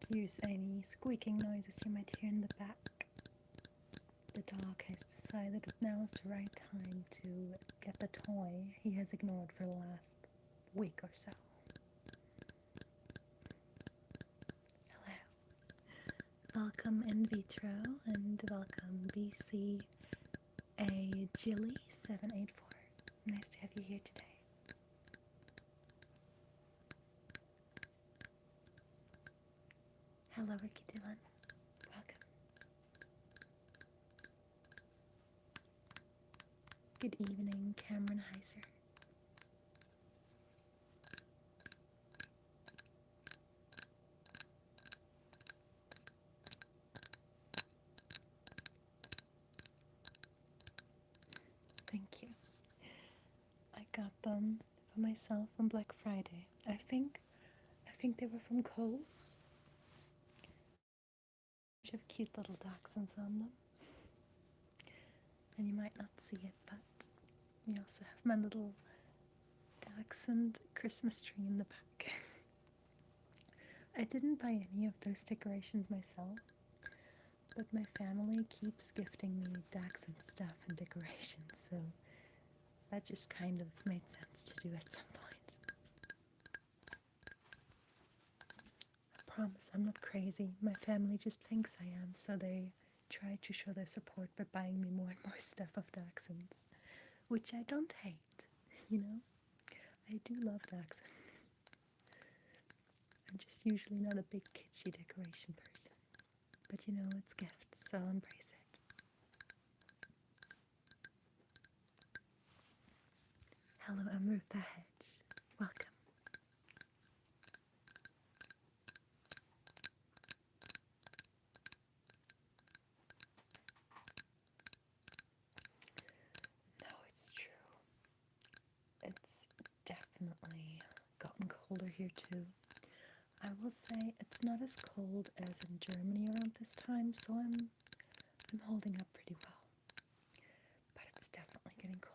excuse any squeaking noises you might hear in the back. The dog has decided that now is the right time to get the toy he has ignored for the last week or so. Hello. Welcome in vitro and welcome BCA Jilly 784. Nice to have you here today. Hello, Ricky Dillon. Welcome. Good evening, Cameron Heiser. Thank you. I got them for myself on Black Friday. I think they were from Kohl's. Bunch of cute little dachshunds on them. And you might not see it, but we also have my little dachshund Christmas tree in the back. I didn't buy any of those decorations myself, but my family keeps gifting me dachshund stuff and decorations, so that just kind of made sense to do at some point. I promise I'm not crazy. My family just thinks I am, so they try to show their support by buying me more and more stuff of dachshunds, which I don't hate, you know? I do love dachshunds. I'm just usually not a big kitschy decoration person, but you know, it's gifts, so I'll embrace it. Hello, Amrut the Hedge. Welcome. No, it's true. It's definitely gotten colder here too. I will say it's not as cold as in Germany around this time, so I'm holding up pretty well. But it's definitely getting colder.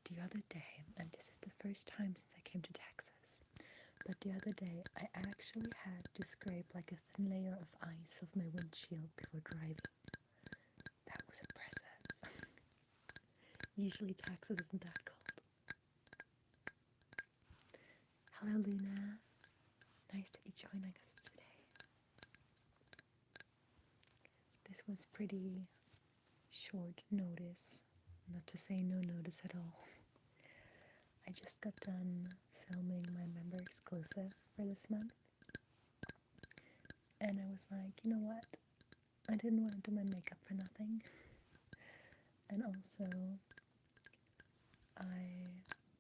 The other day, and this is the first time since I came to Texas, but the other day I actually had to scrape like a thin layer of ice off my windshield before driving. That was impressive. Usually Texas isn't that cold. Hello Luna. Nice to be joining us today. This was pretty short notice, not to say no notice at all. I just got done filming my member exclusive for this month, and I was like, you know what, I didn't want to do my makeup for nothing, and also I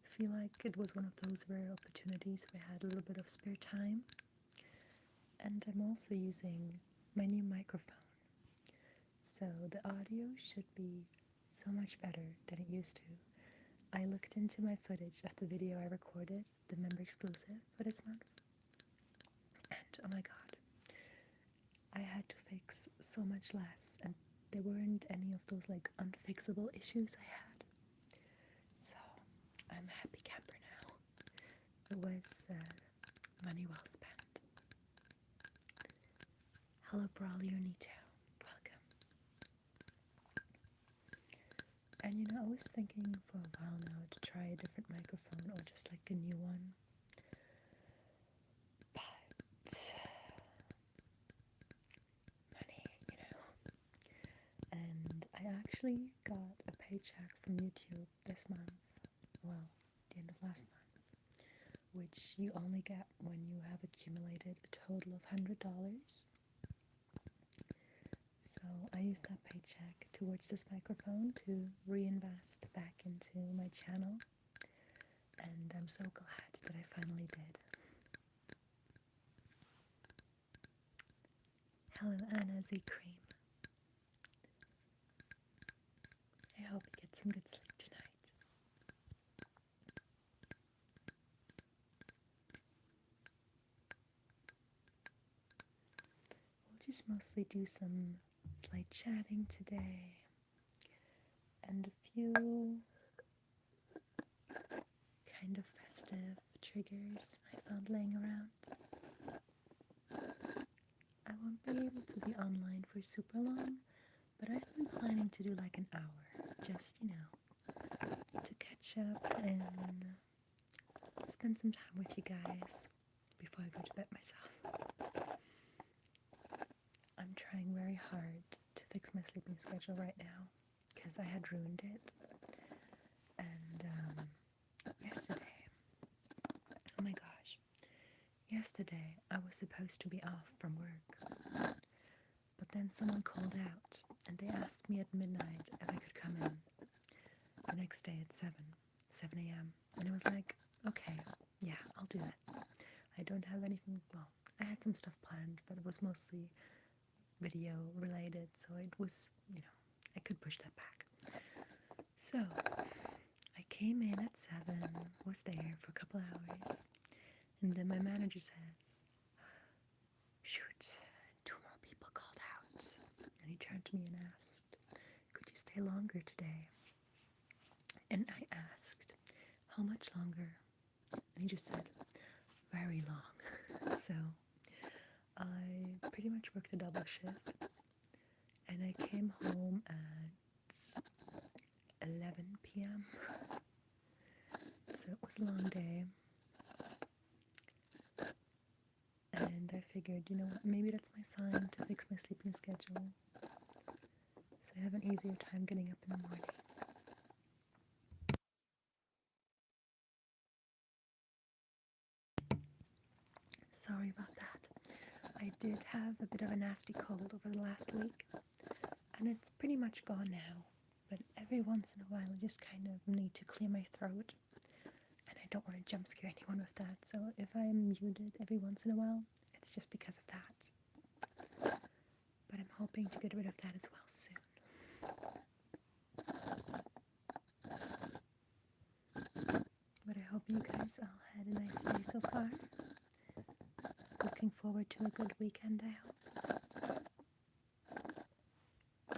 feel like it was one of those rare opportunities where I had a little bit of spare time, and I'm also using my new microphone, so the audio should be so much better than it used to. I looked into my footage of the video I recorded, the member exclusive for this month, and oh my god, I had to fix so much less, and there weren't any of those like unfixable issues I had. So I'm a happy camper now. It was money well spent. Hello, Brawley or Nito. Welcome. And you know, I was thinking for a while now to try a different microphone or just like a new one. But money, you know. And I actually got a paycheck from YouTube this month. Well, the end of last month, which you only get when you have accumulated a total of $100. So I used that paycheck towards this microphone to reinvest back into my channel, and I'm so glad that I finally did. Hello, Anna Z Cream. I hope you get some good sleep tonight. We'll just mostly do some slight chatting today and a few kind of festive triggers I found laying around. won't be able to be online for super long, but I've been planning to do like an hour, just, to catch up and spend some time with you guys before I go to bed myself. I'm trying very hard to fix my sleeping schedule right now because I had ruined it. And yesterday, oh my gosh, yesterday I was supposed to be off from work, but then someone called out and they asked me at midnight if I could come in the next day at 7 a.m. And I was like, okay, yeah, I'll do it. I don't have anything, well, I had some stuff planned, but it was mostly video related, so it was, I could push that back. So I came in at 7, was there for a couple hours, and then my manager says, shoot, 2 more people called out. And he turned to me and asked, could you stay longer today? And I asked, how much longer? And he just said, very long. So I pretty much worked a double shift, and I came home at 11 p.m. So it was a long day. And I figured, you know what, maybe that's my sign to fix my sleeping schedule, so I have an easier time getting up in the morning. Sorry about that. I did have a bit of a nasty cold over the last week, and it's pretty much gone now, but every once in a while I just kind of need to clear my throat, and I don't want to jump scare anyone with that, so if I'm muted every once in a while, it's just because of that. But I'm hoping to get rid of that as well soon. But I hope you guys all had a nice day so far. Looking forward to a good weekend, I hope.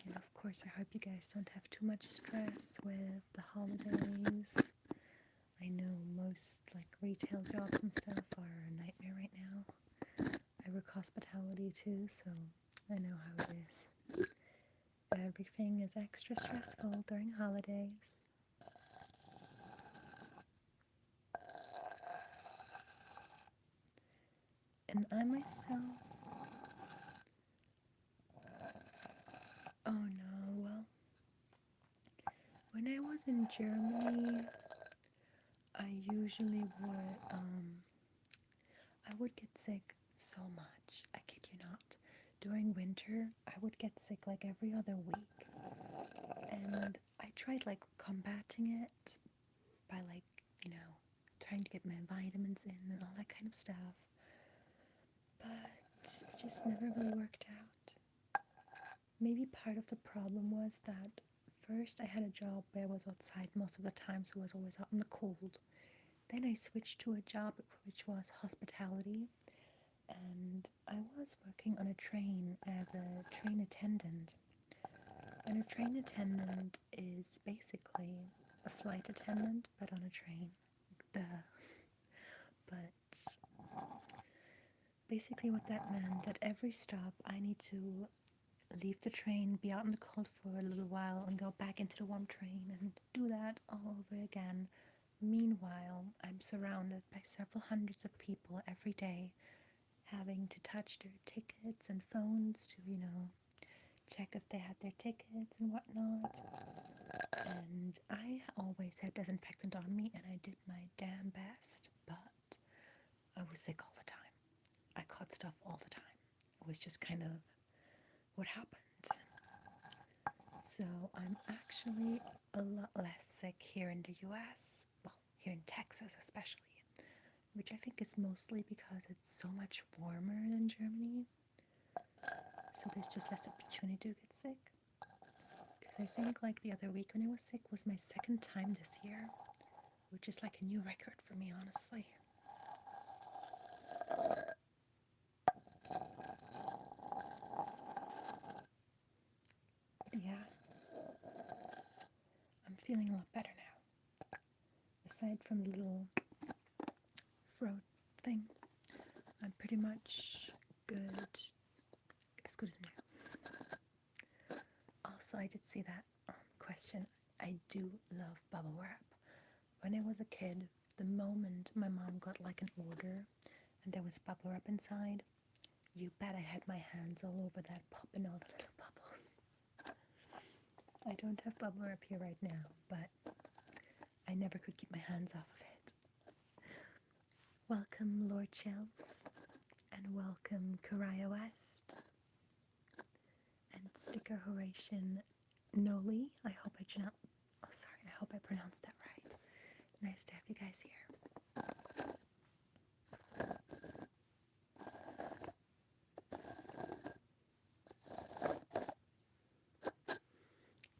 And of course, I hope you guys don't have too much stress with the holidays. I know most retail jobs and stuff are a nightmare right now. I work hospitality too, so I know how it is. Everything is extra stressful during holidays. And I myself, oh no, well, when I was in Germany, I usually would, I would get sick so much, I kid you not. During winter, I would get sick every other week, and I tried combating it by trying to get my vitamins in and all that kind of stuff, but it just never really worked out. Maybe part of the problem was that first I had a job where I was outside most of the time, so I was always out in the cold. Then I switched to a job which was hospitality, and I was working on a train as a train attendant. And a train attendant is basically a flight attendant, but on a train. Duh. But basically what that meant, at every stop I need to leave the train, be out in the cold for a little while, and go back into the warm train, and do that all over again. Meanwhile, I'm surrounded by several hundreds of people every day, having to touch their tickets and phones to, check if they had their tickets and whatnot. And I always had disinfectant on me, and I did my damn best, but I was sick all the time. I caught stuff all the time. It was just kind of what happened. So I'm actually a lot less sick here in the US, well, here in Texas especially, which I think is mostly because it's so much warmer than Germany, so there's just less opportunity to get sick. Because I think the other week when I was sick was my second time this year, which is a new record for me, honestly. Yeah, I'm feeling a lot better now. Aside from the little throat thing, I'm pretty much good excuse me. Also, I did see that question. I do love bubble wrap. When I was a kid, the moment my mom got like an order and there was bubble wrap inside, you bet I had my hands all over that, popping all the little bubbles. I don't have bubble wrap here right now, but I never could keep my hands off of it. Welcome, Lord Chels, and welcome, Karaya West, and Sticker Horatian Noli. I hope I pronounced that right. Nice to have you guys here.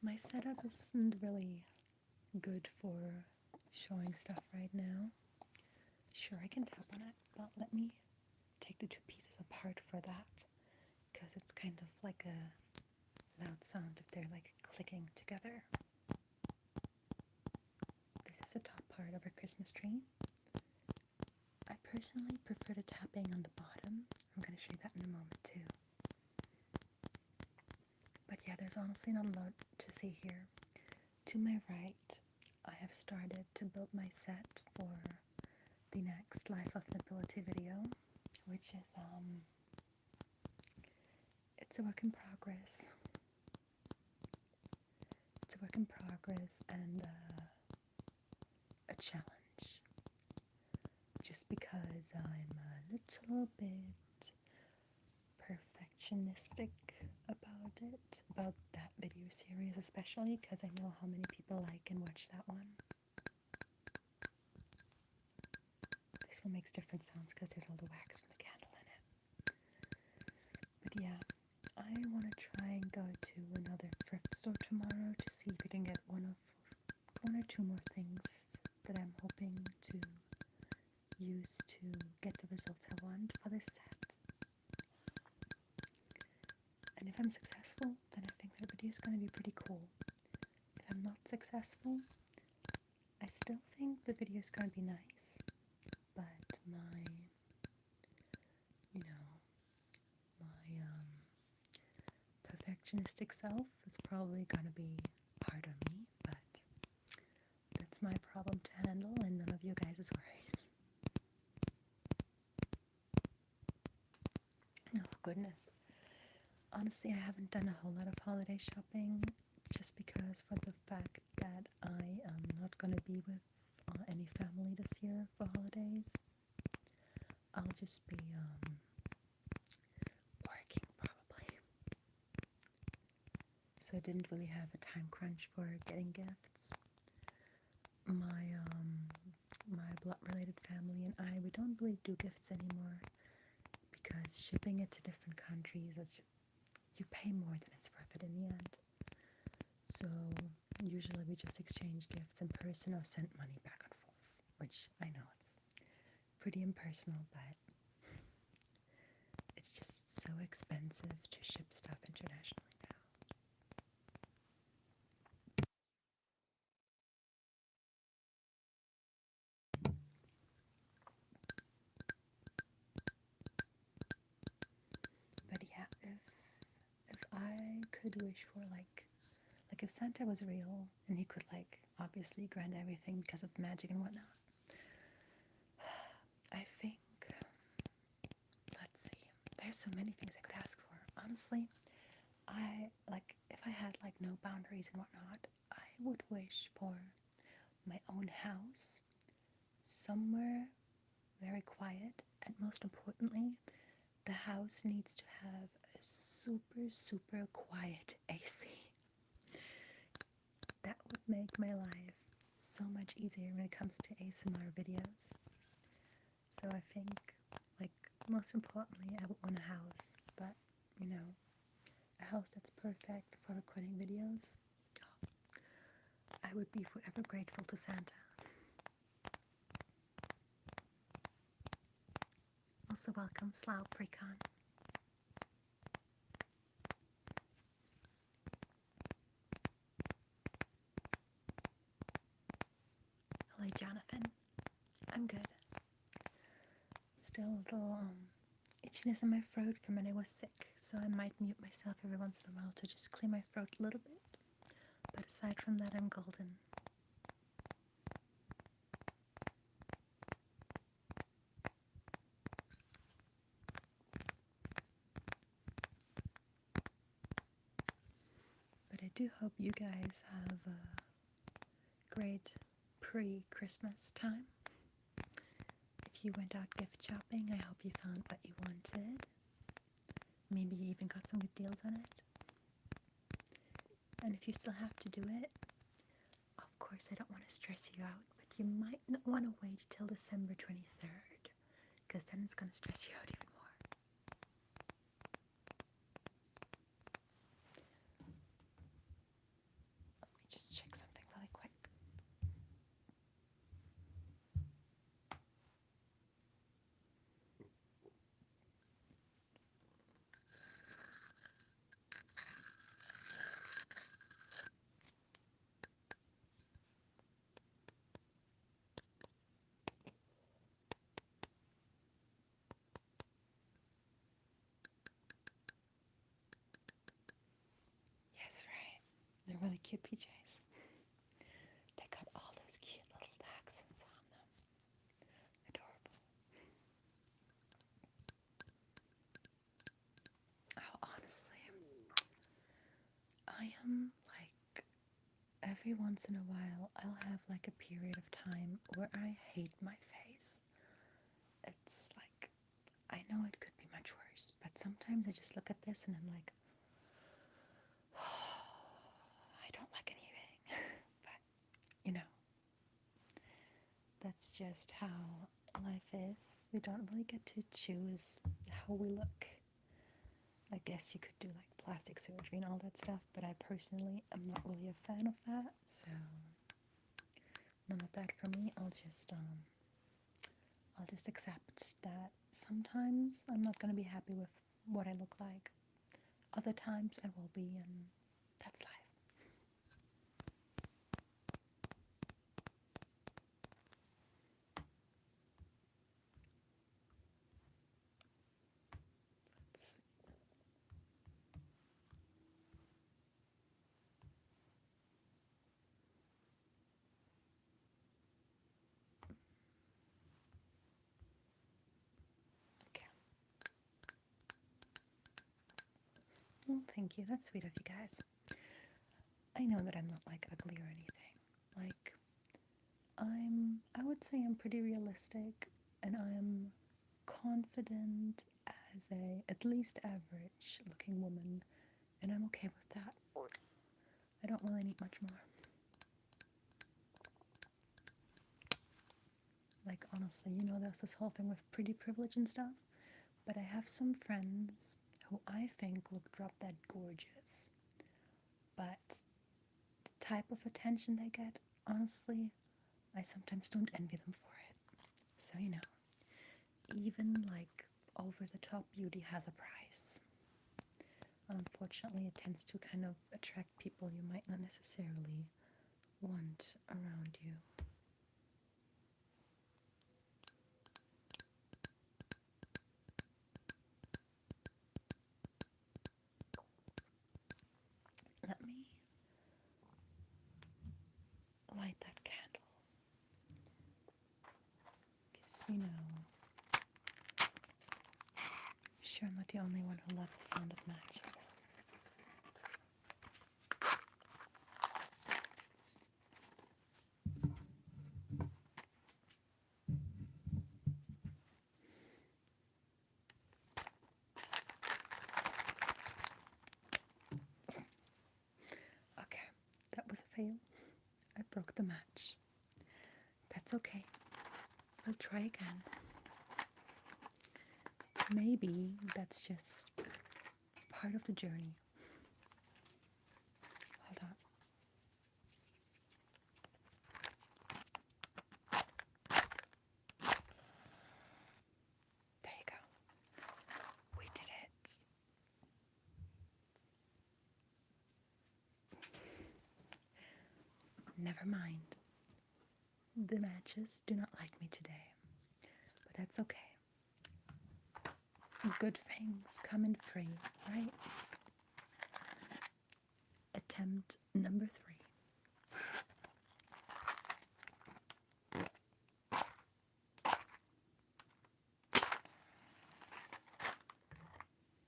My setup isn't really good for showing stuff right now. Sure, I can tap on it, but let me take the two pieces apart for that, because it's kind of like a loud sound if they're like clicking together. This is the top part of a Christmas tree. I personally prefer the tapping on the bottom. I'm going to show you that in a moment too. But yeah, there's honestly not a lot to see here. To my right, I have started to build my set for the next Life of Nobility video, which is, it's a work in progress. It's a work in progress and a challenge. Just because I'm a little bit perfectionistic about that video series, especially because I know how many people like and watch that one. This one makes different sounds because there's all the wax from the candle in it. But yeah, I want to try and go to another thrift store tomorrow to see if we can get one or two more things that I'm hoping to use to get the results I want for this set. And if I'm successful, then I think the video is going to be pretty cool. If I'm not successful, I still think the video is going to be nice, but my perfectionistic self is probably going to be hard on me, but that's my problem to handle and none of you guys' worries. Oh goodness. Honestly, I haven't done a whole lot of holiday shopping just because for the fact that I am not going to be with any family this year for holidays. I'll just be working probably. So I didn't really have a time crunch for getting gifts. My blood-related family and I, we don't really do gifts anymore because shipping it to different countries, you pay more than it's worth it in the end. So usually we just exchange gifts in person or send money back and forth, which I know it's pretty impersonal, but it's just so expensive to ship stuff internationally now. But yeah, if I could wish for like if Santa was real and he could like obviously grant everything because of magic and whatnot, I think, let's see, there's so many things I could ask for. Honestly, if I had like no boundaries and whatnot, I would wish for my own house, somewhere very quiet, and most importantly, the house needs to have a super quiet AC. That would make my life so much easier when it comes to ASMR videos. So I think, like, most importantly, I would want a house, but, a house that's perfect for recording videos. I would be forever grateful to Santa. Also welcome, Slough Precon. Hello, Jonathan. I'm good. Still a little itchiness in my throat from when I was sick, so I might mute myself every once in a while to just clear my throat a little bit. But aside from that, I'm golden. But I do hope you guys have a great pre-Christmas time. If you went out gift shopping, I hope you found what you wanted. Maybe you even got some good deals on it. And if you still have to do it, of course I don't want to stress you out, but you might not want to wait till December 23rd, because then it's going to stress you out even more. Let me just check something really quick. Yes, right. They're really cute PJs. They got all those cute little accents on them. Adorable. Oh, honestly, I am like, every once in a while, I'll have like a period of time where I hate my face. It's like, I know it could be much worse, but sometimes I just look at this and I'm like, oh, I don't like anything. But, you know, that's just how life is. We don't really get to choose how we look. I guess you could do like plastic surgery and all that stuff, but I personally am not really a fan of that, so none of that for me. I'll just accept that sometimes I'm not going to be happy with what I look like. Other times I will be, and that's life. Let's see. Okay. Well, thank you. That's sweet of you guys. I know that I'm not like ugly or anything. Like, I would say I'm pretty realistic, and I'm confident as a at least average looking woman, and I'm okay with that. I don't really need much more. Like, honestly, there's this whole thing with pretty privilege and stuff, but I have some friends who I think look drop dead gorgeous, but the type of attention they get, honestly, I sometimes don't envy them for it. So, even like over the top beauty has a price. Unfortunately, it tends to kind of attract people you might not necessarily want around you. Let me light that candle, because sure I'm not the only one who loves the sound of matches. Okay, that was a fail. I broke the match. That's okay. We'll try again. Maybe that's just part of the journey. Hold on. There you go. We did it. Never mind. The matches do not like me today, but that's okay. good things come in free, right? Attempt number 3.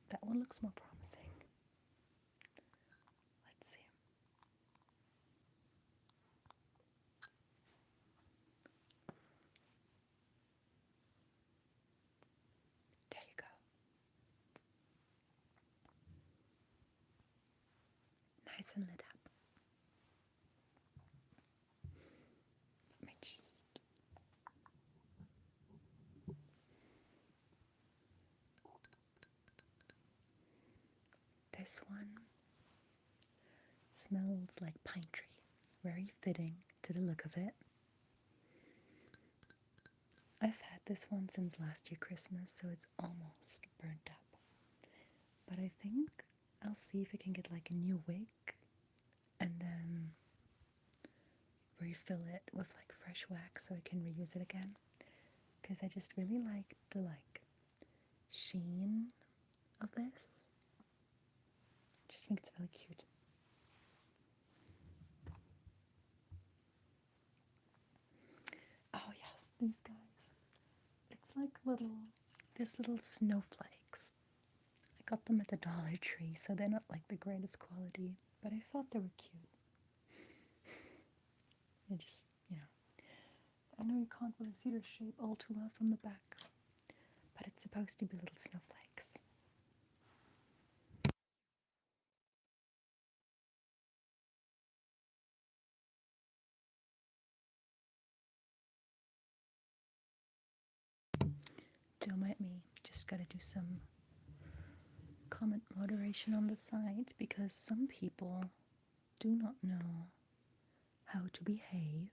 That one looks more promising. Let's see. There you go. Nice and lit up. Let me just... This one smells like pine tree. Very fitting to the look of it. I've had this one since last year Christmas, so it's almost burnt up. But I think I'll see if I can get like a new wick and then refill it with like fresh wax so I can reuse it again. Because I just really like the sheen of this. I just think it's really cute. Oh yes, these guys. It's like these little snowflakes. I got them at the Dollar Tree, so they're not like the greatest quality, but I thought they were cute. I just, I know you can't really see their shape all too well from the back, but it's supposed to be little snowflakes. Don't mind me, just gotta do some comment moderation on the side because some people do not know how to behave,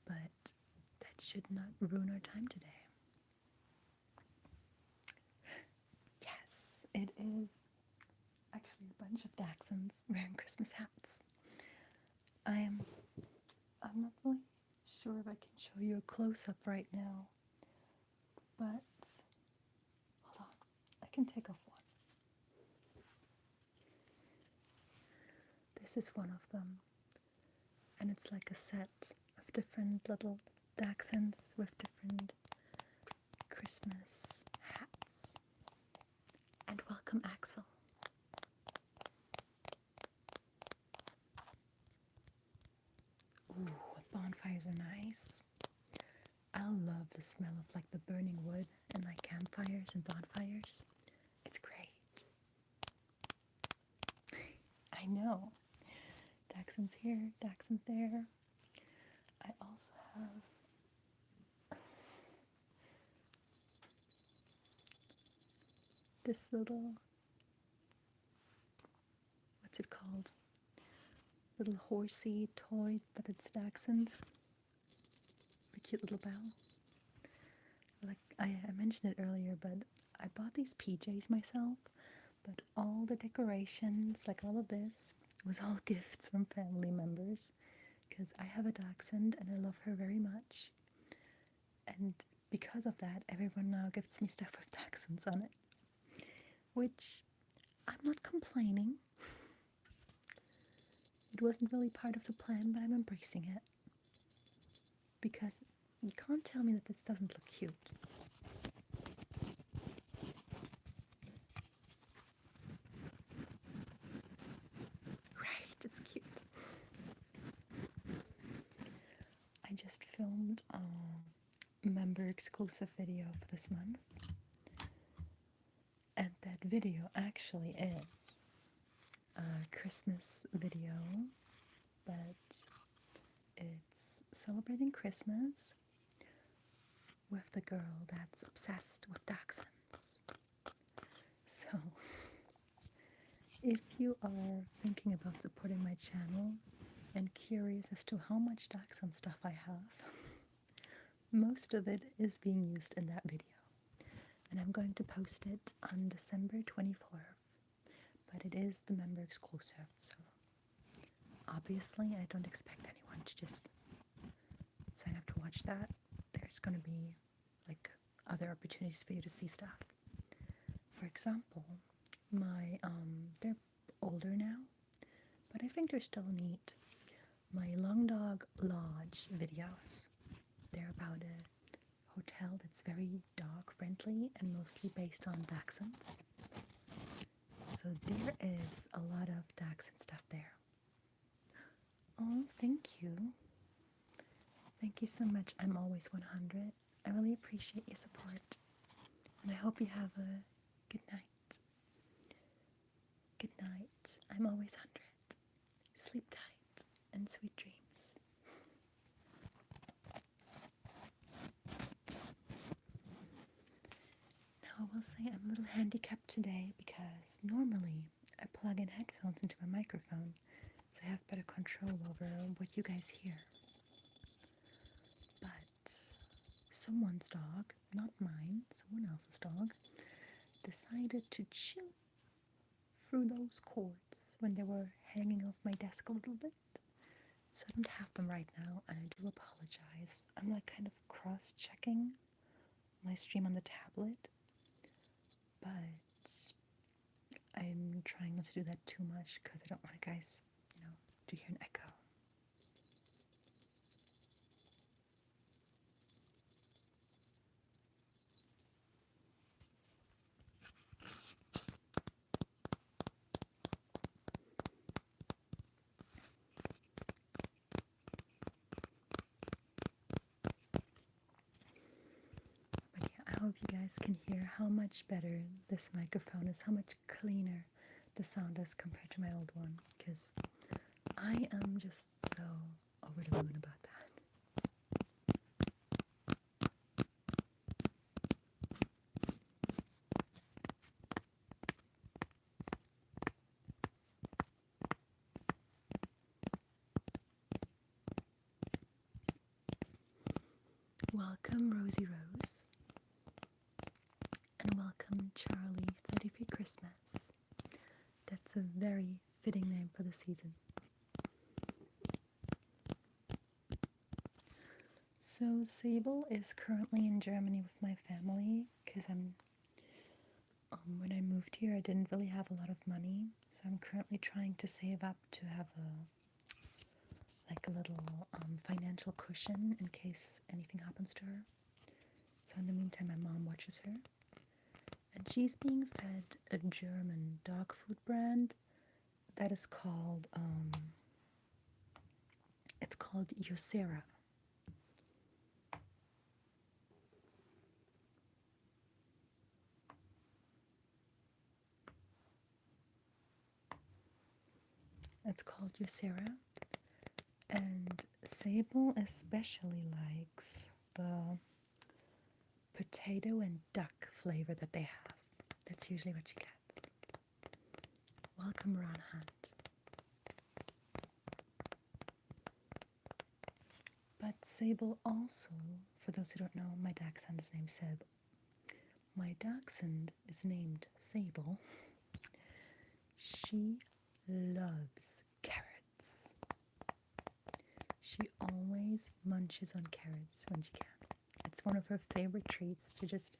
but that should not ruin our time today. Yes, it is actually a bunch of Dachshunds wearing Christmas hats. I'm not really sure if I can show you a close-up right now, but hold on, I can take off one. This is one of them, and it's like a set of different little Dachshunds with different Christmas hats. And welcome, Axel. Ooh, bonfires are nice. I love the smell of like the burning wood and like campfires and bonfires. It's great. I know. Dachshunds here, Dachshunds there. I also have this little, what's it called? Little horsey toy, but it's Dachshunds. The cute little bell. Like I mentioned it earlier, but I bought these PJs myself, but all the decorations, like all of this, was all gifts from family members because I have a dachshund and I love her very much. And because of that, everyone now gifts me stuff with dachshunds on it, which I'm not complaining. It wasn't really part of the plan, but I'm embracing it because you can't tell me that this doesn't look cute. Right, it's cute. I just filmed a member exclusive video for this month, and that video actually is a Christmas video, but it's celebrating Christmas with the girl that's obsessed with dachshunds. So if you are thinking about supporting my channel and curious as to how much dachshund stuff I have, most of it is being used in that video, and I'm going to post it on December 24th, but it is the member exclusive, so obviously I don't expect anyone to just sign up to watch that. There's there's going to be like other opportunities for you to see stuff. For example, they're older now, but I think they're still neat. My Long Dog Lodge videos. They're about a hotel that's very dog friendly and mostly based on dachshunds. So there is a lot of dachshund stuff there. Oh, thank you. Thank you so much. I'm always 100. I really appreciate your support. And I hope you have a good night. Good night. I'm always 100. Sleep tight and sweet dreams. Now I will say I'm a little handicapped today because normally I plug in headphones into my microphone so I have better control over what you guys hear. But someone's dog, not mine, someone else's dog, decided to chew through those cords when they were hanging off my desk a little bit. So I don't have them right now, and I do apologize. I'm like kind of cross-checking my stream on the tablet, but I'm trying not to do that too much because I don't want you guys, to hear an echo. But yeah, I hope you guys can hear how much better this microphone is, how much cleaner the sound is compared to my old one, because I am just so over the moon about that. Welcome, Rosie Rose, and welcome, Charlie 33 Christmas. That's a very fitting name for the season. So Sable is currently in Germany with my family because when I moved here I didn't really have a lot of money, so I'm currently trying to save up to have a little financial cushion in case anything happens to her. So in the meantime my mom watches her, and she's being fed a German dog food brand that is called it's called Yosera. It's called Yosera, and Sable especially likes the potato and duck flavor that they have. That's usually what she gets. Welcome, Ron Hunt. But Sable also, for those who don't know, my dachshund is named Seb. My dachshund is named Sable. She loves carrots. She always munches on carrots when she can. It's one of her favorite treats to just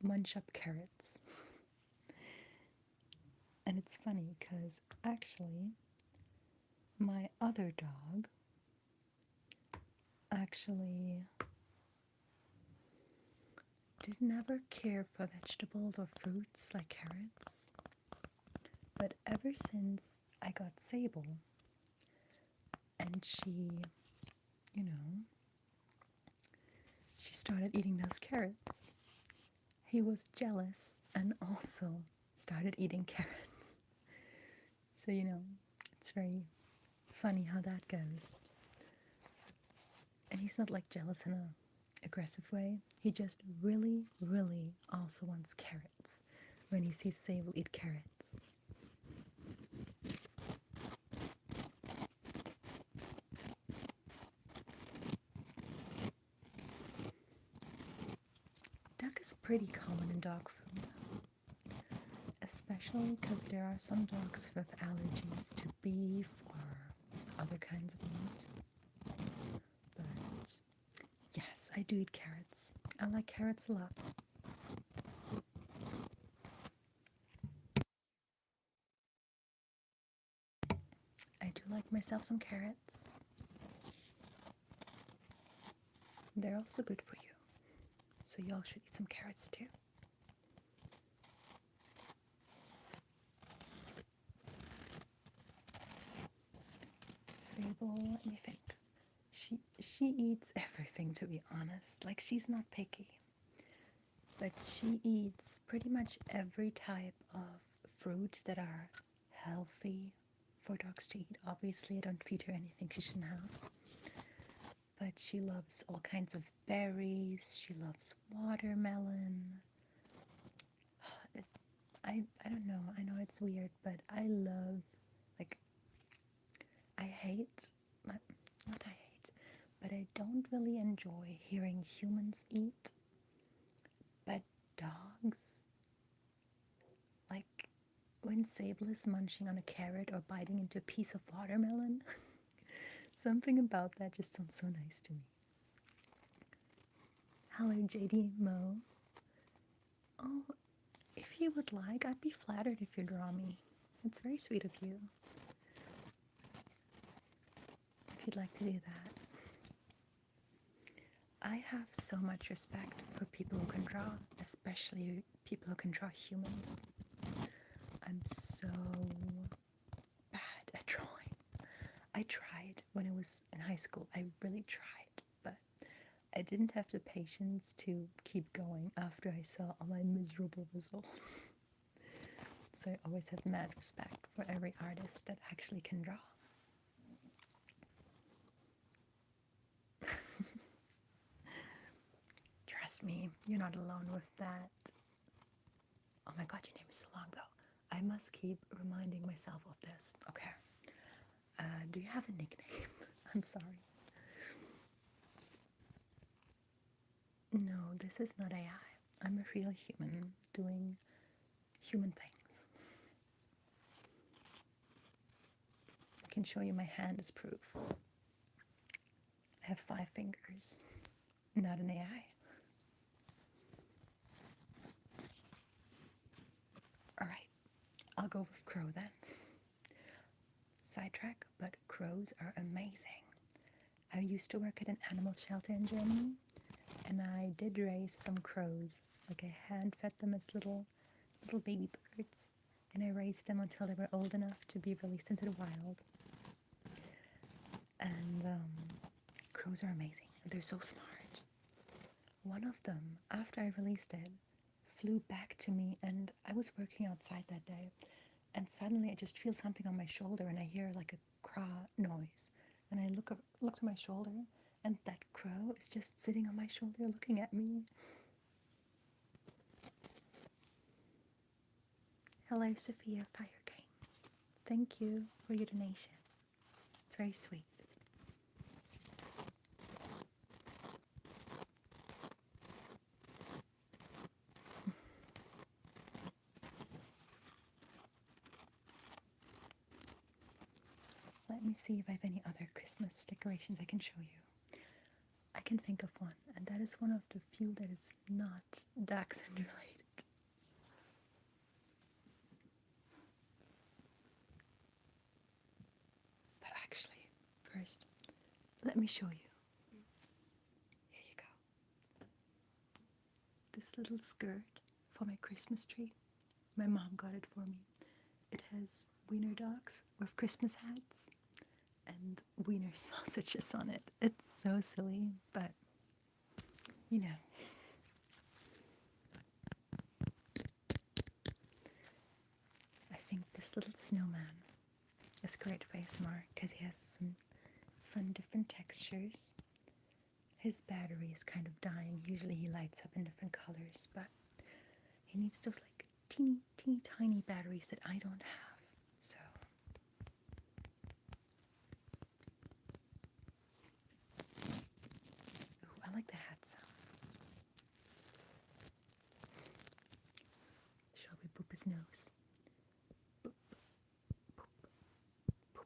munch up carrots. And it's funny because actually my other dog actually didn't ever care for vegetables or fruits like carrots. But ever since I got Sable and she started eating those carrots, he was jealous and also started eating carrots. So, it's very funny how that goes. And he's not like jealous in a aggressive way. He just really, really also wants carrots when he sees Sable eat carrots. Duck is pretty common in dog food, especially because there are some dogs with allergies to beef or other kinds of meat. But yes, I do eat carrots. I like carrots a lot. I do like myself some carrots. They're also good for you. So y'all should eat some carrots too. Sable, let me think. She eats everything, to be honest. Like, she's not picky. But she eats pretty much every type of fruit that are healthy for dogs to eat. Obviously, I don't feed her anything she shouldn't have. But she loves all kinds of berries. She loves watermelon. I don't know. I know it's weird, but I love, like, I hate, not I hate, but I don't really enjoy hearing humans eat. But dogs, like when Sable is munching on a carrot or biting into a piece of watermelon, something about that just sounds so nice to me. Hello, JD Mo. Oh, if you would like, I'd be flattered if you draw me. It's very sweet of you. If you'd like to do that. I have so much respect for people who can draw, especially people who can draw humans. I'm so bad at drawing. I tried when I was in high school. I really tried, but I didn't have the patience to keep going after I saw all my miserable results. So I always have mad respect for every artist that actually can draw. Trust me, you're not alone with that. Oh my god, your name is so long though. I must keep reminding myself of this. Okay. Do you have a nickname? I'm sorry. No, this is not AI. I'm a real human doing human things. I can show you my hand as proof. I have 5 fingers, not an AI. Alright, I'll go with crow then. Sidetrack, but crows are amazing. I used to work at an animal shelter in Germany, and I did raise some crows. Like, I hand fed them as little baby birds, and I raised them until they were old enough to be released into the wild. And crows are amazing. They're so smart. One of them, after I released it, flew back to me, and I was working outside that day, and suddenly I just feel something on my shoulder, and I hear like a craw noise, and I look to my shoulder, and that crow is just sitting on my shoulder looking at me. Hello, Sophia Fire Game. Thank you for your donation. It's very sweet. Let me see if I have any other Christmas decorations I can show you. I can think of one, and that is one of the few that is not dachshund related. But actually, first, let me show you. Here you go. This little skirt for my Christmas tree. My mom got it for me. It has wiener dogs with Christmas hats and wiener sausages on it. It's so silly, but you know. I think this little snowman is great for ASMR because he has some fun different textures. His battery is kind of dying. Usually he lights up in different colors, but he needs those like teeny tiny batteries that I don't have. So ooh, I like the hat sound. Shall we boop his nose? Boop, boop, boop, boop, boop.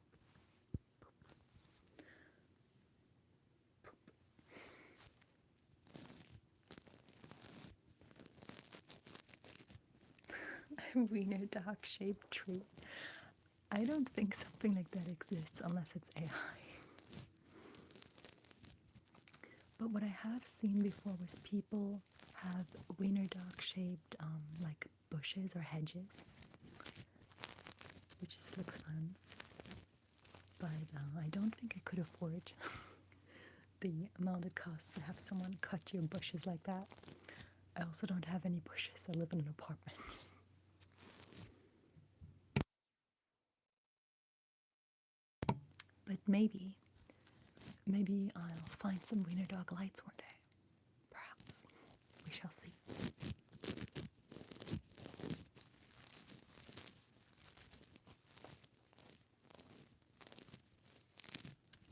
Wiener dog shaped tree. I don't think something like that exists unless it's AI. But what I have seen before was people have wiener dog shaped like bushes or hedges, which just looks fun. But I don't think I could afford the amount it costs to have someone cut your bushes like that. I also don't have any bushes. I live in an apartment. But maybe I'll find some wiener dog lights one day. Perhaps. We shall see.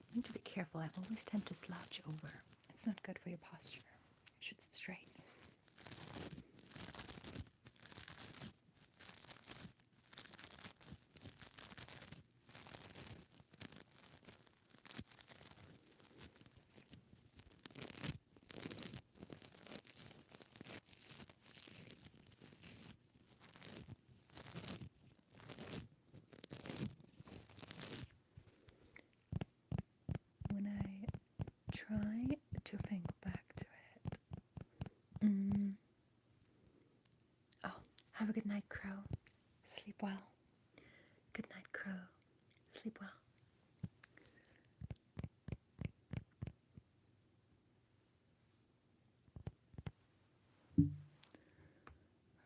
I need to be careful. I always tend to slouch over. It's not good for your posture. You should sit straight. When I try to think back to it, oh, have a good night, Crow. Sleep well. Good night, Crow. Sleep well.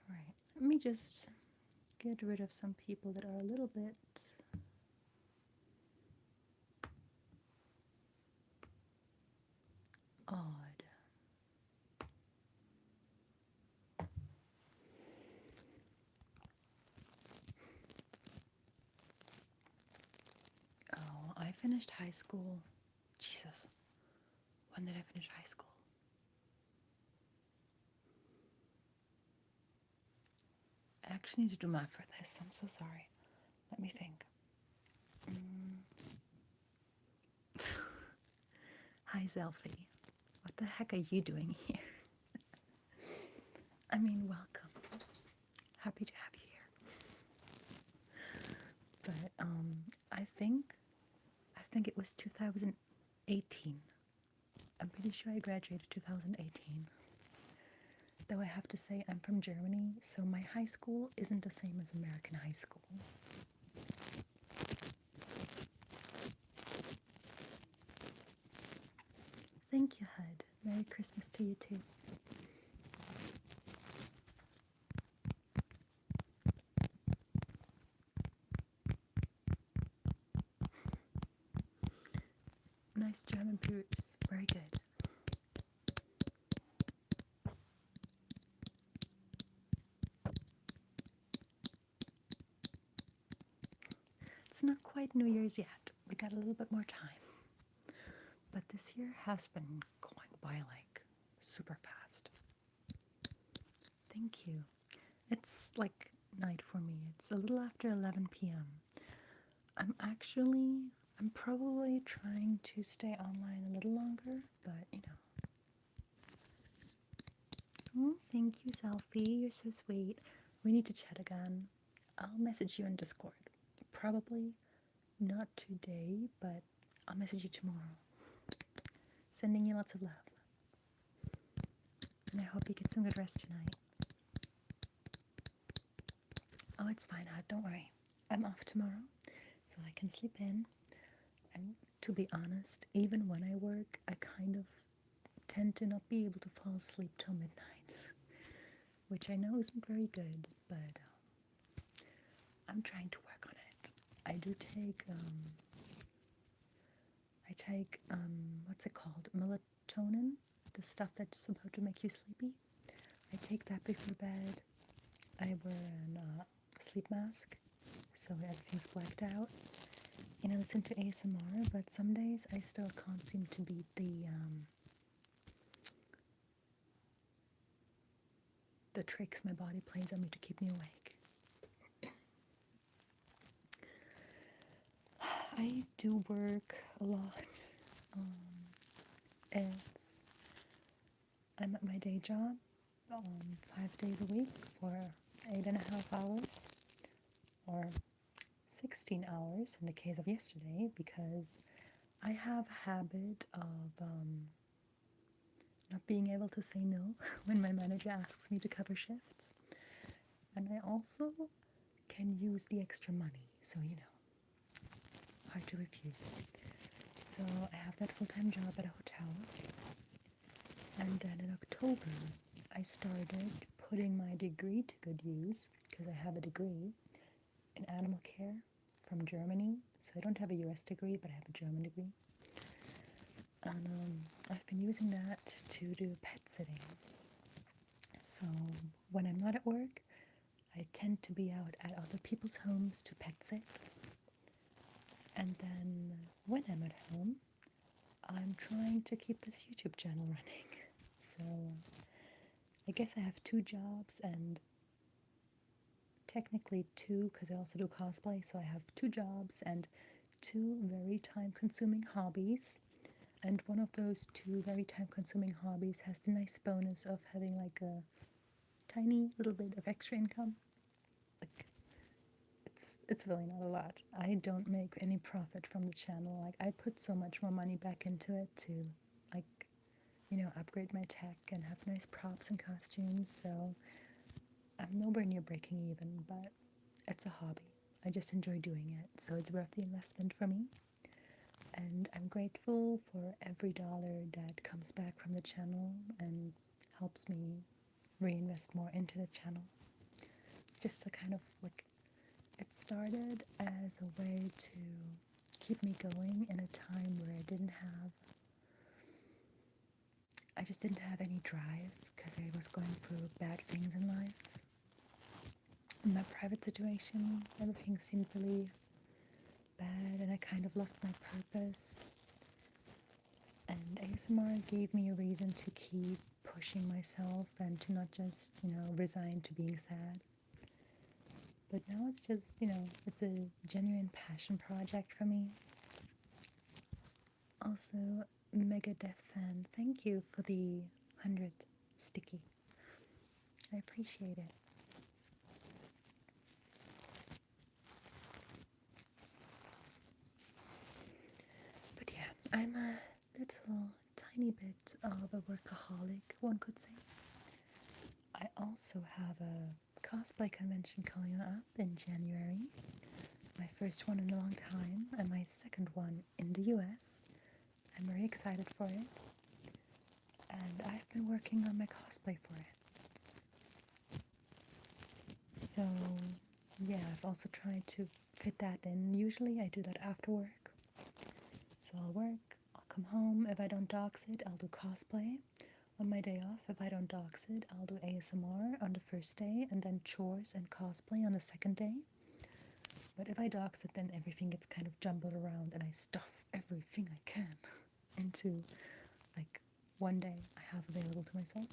Alright, let me just get rid of some people that are a little bit odd. Oh, I finished high school. Jesus. When did I finish high school? I actually need to do math for this. I'm so sorry. Let me think. Hi, Zelfie. What the heck are you doing here? I mean, welcome. Happy to have you here. But I think it was 2018. I'm pretty sure I graduated 2018. Though I have to say I'm from Germany, so my high school isn't the same as American high school. Thank you, Hud. Merry Christmas to you too. Nice German Bruce. Very good. It's not quite New Year's yet. We got a little bit more time. But this year has been going by like super fast. Thank you. It's like night for me. It's a little after 11 p.m. I'm probably trying to stay online a little longer, but you know. Oh, thank you, Selfie. You're so sweet. We need to chat again. I'll message you in Discord. Probably not today, but I'll message you tomorrow. Sending you lots of love. And I hope you get some good rest tonight. Oh, it's fine, Hud. Don't worry. I'm off tomorrow, so I can sleep in. And to be honest, even when I work, I kind of tend to not be able to fall asleep till midnight, which I know isn't very good, but I'm trying to work on it. I do take, what's it called? Melatonin, the stuff that's supposed to make you sleepy. I take that before bed. I wear a sleep mask, so everything's blacked out. And I listen to ASMR, but some days I still can't seem to beat the tricks my body plays on me to keep me awake. I do work a lot. I'm at my day job 5 days a week for 8.5 hours or 16 hours in the case of yesterday, because I have a habit of not being able to say no when my manager asks me to cover shifts. And I also can use the extra money, so hard to refuse. So I have that full-time job at a hotel, and then in October I started putting my degree to good use, because I have a degree in animal care from Germany. So I don't have a US degree, but I have a German degree. And I've been using that to do pet sitting. So when I'm not at work, I tend to be out at other people's homes to pet sit. And then when I'm at home, I'm trying to keep this YouTube channel running. So I guess I have 2 jobs, and technically 2 because I also do cosplay. So I have 2 jobs and 2 very time-consuming hobbies. And one of those 2 very time-consuming hobbies has the nice bonus of having like a tiny little bit of extra income. Like, it's really not a lot. I don't make any profit from the channel. Like, I put so much more money back into it to, like, upgrade my tech and have nice props and costumes. So I'm nowhere near breaking even, but it's a hobby. I just enjoy doing it, so it's worth the investment for me. And I'm grateful for every dollar that comes back from the channel and helps me reinvest more into the channel. It's just a kind of like, it started as a way to keep me going in a time where I just didn't have any drive, because I was going through bad things in life. In my private situation, everything seemed really bad, and I kind of lost my purpose. And ASMR gave me a reason to keep pushing myself and to not just, resign to being sad. But now it's just, it's a genuine passion project for me. Also, Megadeth fan, thank you for the 100 sticky. I appreciate it. But yeah, I'm a little tiny bit of a workaholic, one could say. I also have a cosplay convention coming up in January. My first one in a long time, and my second one in the US. I'm very excited for it. And I've been working on my cosplay for it. So yeah, I've also tried to fit that in. Usually I do that after work. So I'll work, I'll come home. If I don't dox it, I'll do cosplay. On my day off, if I don't dox it, I'll do ASMR on the first day, and then chores and cosplay on the second day. But if I dox it, then everything gets kind of jumbled around, and I stuff everything I can into like one day I have available to myself.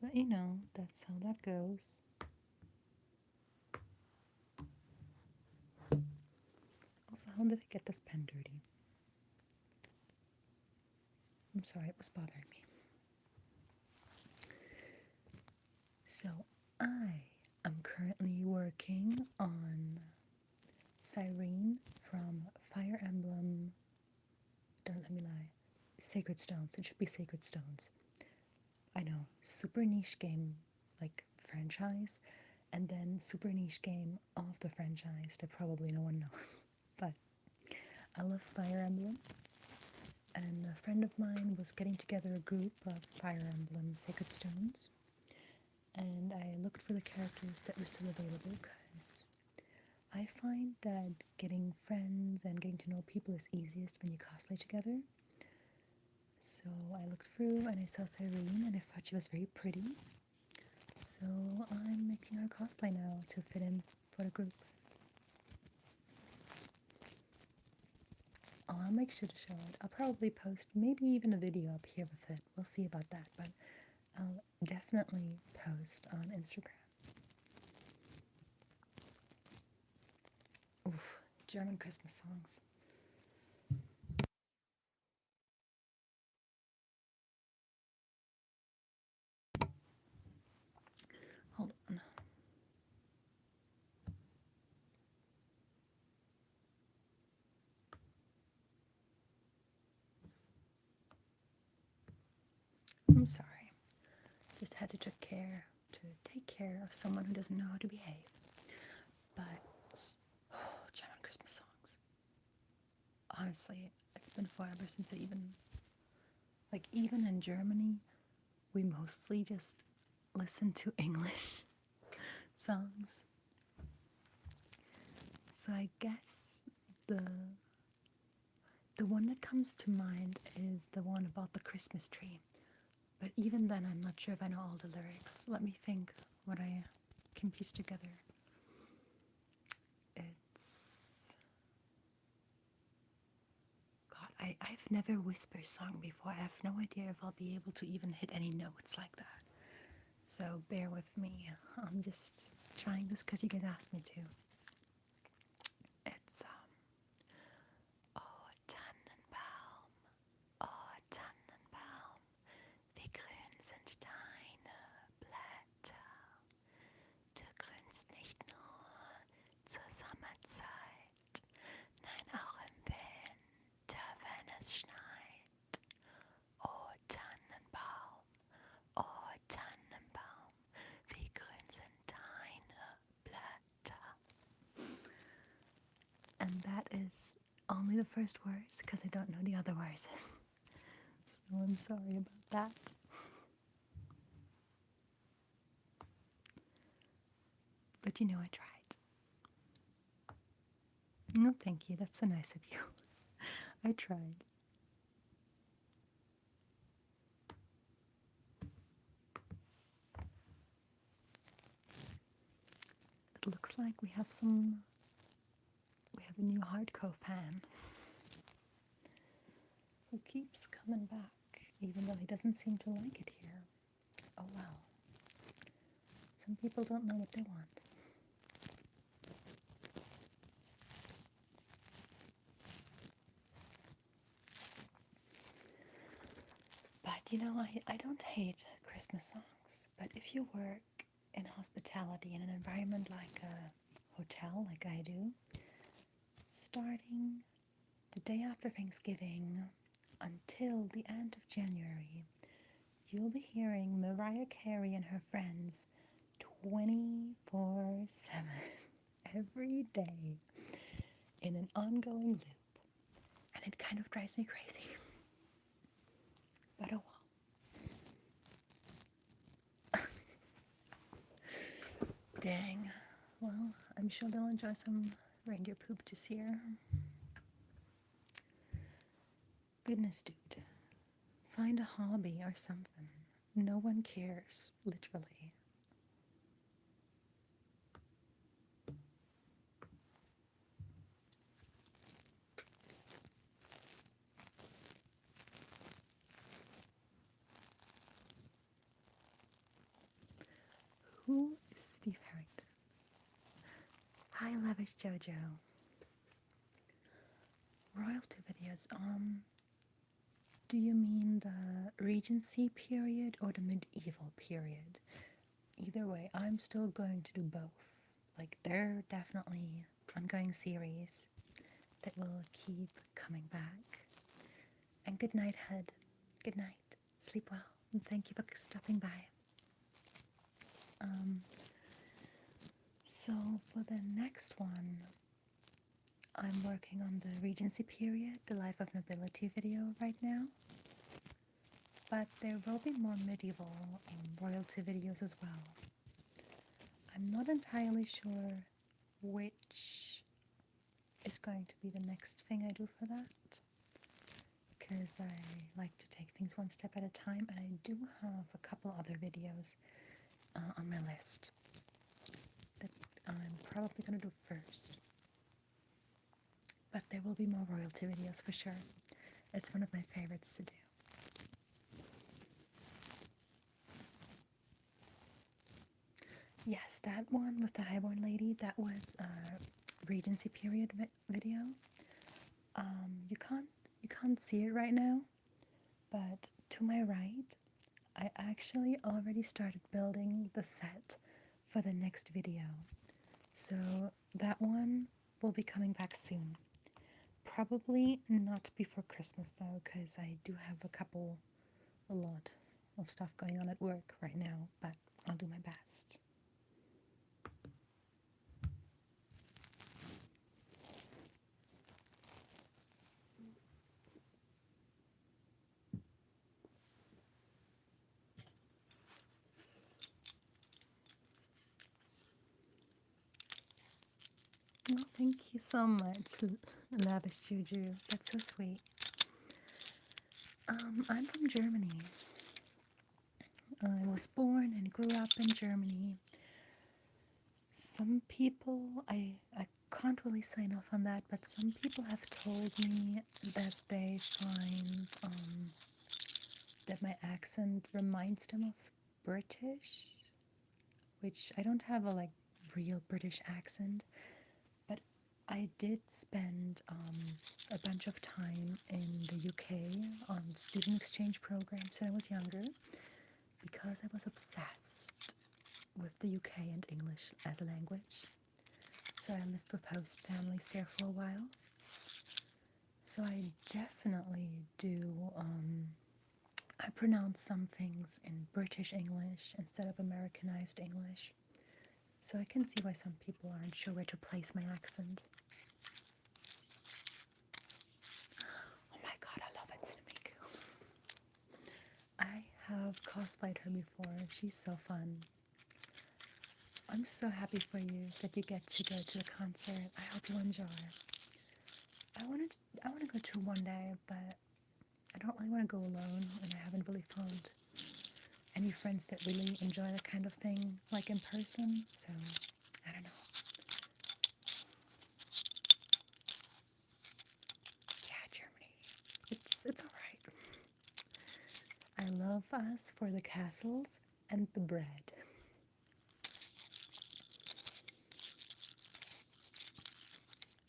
But that's how that goes. Also, how did I get this pen dirty? I'm sorry, it was bothering me. So, I am currently working on Cyrene from Fire Emblem. Don't let me lie. Sacred Stones. It should be Sacred Stones. I know, super niche game, like franchise, and then super niche game of the franchise that probably no one knows. But I love Fire Emblem, and a friend of mine was getting together a group of Fire Emblem Sacred Stones, and I looked for the characters that were still available, because I find that getting friends and getting to know people is easiest when you cosplay together. So I looked through and I saw Cyrene, and I thought she was very pretty. So I'm making her cosplay now to fit in for the group. I'll make sure to show it. I'll probably post maybe even a video up here with it. We'll see about that, but I'll definitely post on Instagram. Oof, German Christmas songs. I'm sorry. Just had to take care of someone who doesn't know how to behave. But German Christmas songs. Honestly, it's been forever since even in Germany, we mostly just listen to English songs. So I guess the one that comes to mind is the one about the Christmas tree. But even then, I'm not sure if I know all the lyrics. Let me think what I can piece together. It's... God, I've never whispered song before. I have no idea if I'll be able to even hit any notes like that. So bear with me. I'm just trying this because you guys asked me to. It's, Oh, Tannenbaum, oh, Tannenbaum, wie grün sind deine Blätter. Du grünst nicht nur zur Sommerzeit, nein auch im Winter, wenn es schneit. Oh Tannenbaum, oh Tannenbaum, wie grün sind deine Blätter. And that is only the first verse because I don't know the other verses. So I'm sorry about that. But you know I tried. No, thank you. That's so nice of you. I tried. It looks like we have a new hardcore fan who keeps coming back, even though he doesn't seem to like it here. Oh well. Some people don't know what they want. But you know, I don't hate Christmas songs, but if you work in hospitality in an environment like a hotel, like I do, starting the day after Thanksgiving until the end of January, you'll be hearing Mariah Carey and her friends 24/7 every day in an ongoing loop. And it kind of drives me crazy. But oh well. Dang. Well, I'm sure they'll enjoy some reindeer poop this year. Goodness, dude. Find a hobby or something. No one cares, literally. Who is Steve Harrington? Hi, Lavish Jojo. Royalty videos. Do you mean the Regency period or the medieval period? Either way, I'm still going to do both. Like, they're definitely ongoing series that will keep coming back. And good night, Head. Good night. Sleep well. And thank you for stopping by. So for the next one, I'm working on the Regency period, the Life of Nobility video right now. But there will be more medieval royalty videos as well. I'm not entirely sure which is going to be the next thing I do for that, because I like to take things one step at a time, and I do have a couple other videos on my list that I'm probably going to do first. But there will be more royalty videos for sure. It's one of my favorites to do. Yes, that one with the highborn lady, that was a Regency period video. You can't see it right now, but to my right, I actually already started building the set for the next video. So that one will be coming back soon. Probably not before Christmas though, because I do have a lot of stuff going on at work right now, but I'll do my best. Well, thank you so much, Lavish Juju. That's so sweet. I'm from Germany. I was born and grew up in Germany. Some people, I can't really sign off on that, but some people have told me that they find that my accent reminds them of British, which I don't have a like real British accent, but I did spend a bunch of time in the UK on student exchange programs when I was younger because I was obsessed with the UK and English as a language. So I lived with host families there for a while. So I definitely do, I pronounce some things in British English instead of Americanized English. So I can see why some people aren't sure where to place my accent. Oh my god, I love it, Miku. I have cosplayed her before. She's so fun. I'm so happy for you that you get to go to the concert. I hope you enjoy. I want to go to one day, but I don't really want to go alone, and I haven't really found any friends that really enjoy that kind of thing, like in person. So I don't know. Yeah, Germany. It's all right. I love us for the castles and the bread.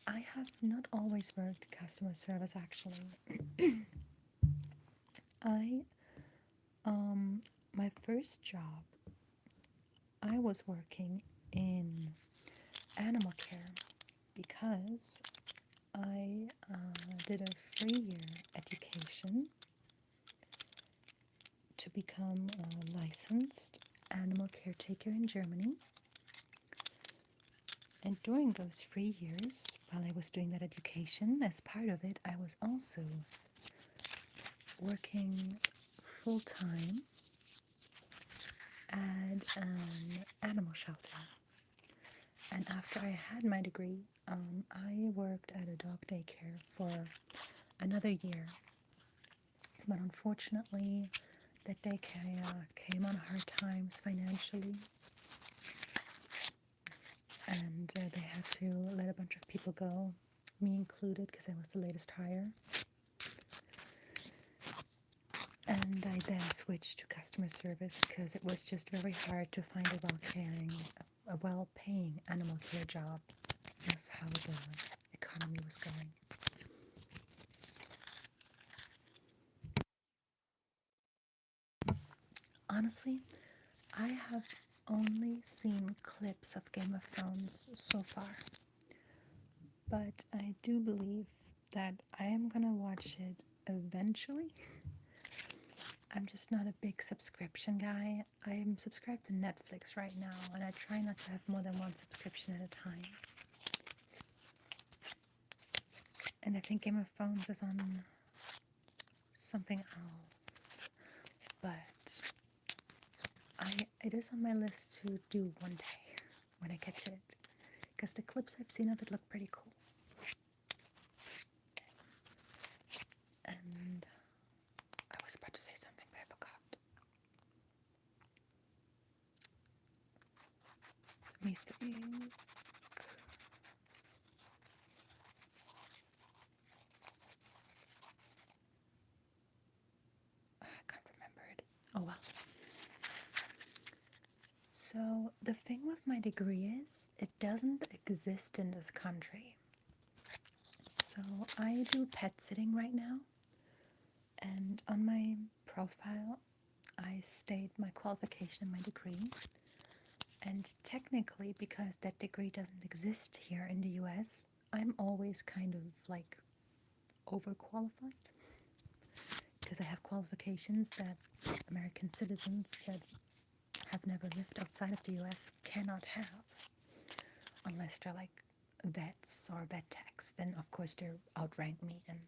I have not always worked customer service actually. I my first job I was working in animal care because I did a 3-year education to become a licensed animal caretaker in Germany. And during those 3 years, while I was doing that education, as part of it, I was also working full time at an animal shelter. And after I had my degree, I worked at a dog daycare for another year. But unfortunately, that daycare came on hard times financially, and they had to let a bunch of people go, me included, because I was the latest hire. And I then switched to customer service because it was just very hard to find a well-paying animal care job with how the economy was going. Honestly, I have only seen clips of Game of Thrones so far, but I do believe that I am gonna watch it eventually. I'm just not a big subscription guy. I am subscribed to Netflix right now, and I try not to have more than one subscription at a time. And I think Game of Thrones is on something else, but it is on my list to do one day when I get to it, because the clips I've seen of it look pretty cool. And I was about to say something, but I forgot. Let me think. I can't remember it. Oh well. So the thing with my degree is it doesn't exist in this country. So I do pet sitting right now, and on my profile I state my qualification and my degree. And technically, because that degree doesn't exist here in the US, I'm always kind of like overqualified. because I have qualifications that American citizens that have never lived outside of the US cannot have, unless they're like vets or vet techs. Then of course they outrank me in,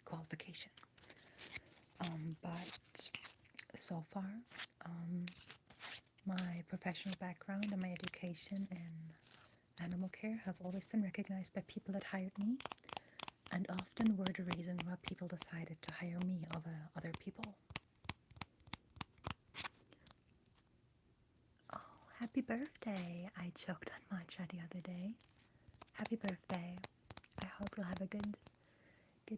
qualification. But so far, my professional background and my education in animal care have always been recognized by people that hired me, and often were the reason why people decided to hire me over other people. Oh, happy birthday! I choked on matcha the other day. Happy birthday. I hope you'll have a good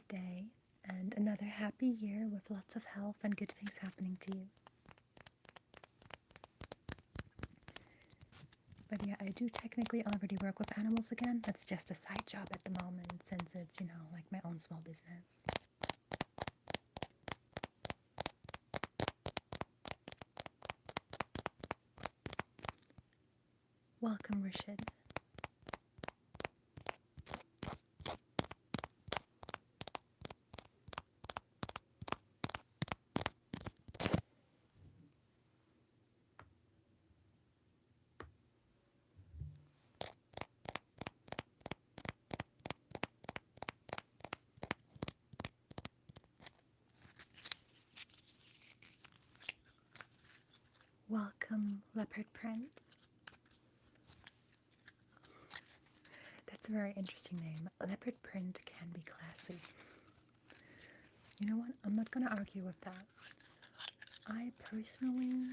day and another happy year with lots of health and good things happening to you. But yeah, I do technically already work with animals again. That's just a side job at the moment, since it's, like my own small business. Welcome, Rashid. Welcome, Leopard Prince. That's a very interesting name. Leopard print can be classy. You know what? I'm not going to argue with that. I personally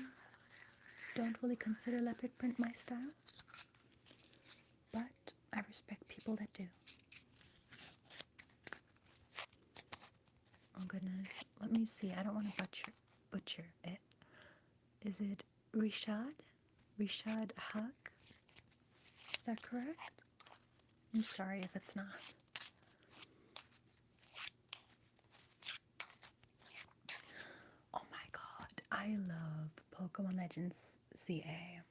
don't really consider leopard print my style, but I respect people that do. Oh goodness, let me see. I don't want to butcher it. Is it Rishad? Rishad Haq? Is that correct? I'm sorry if it's not. Oh my god, I love Pokemon Legends CA.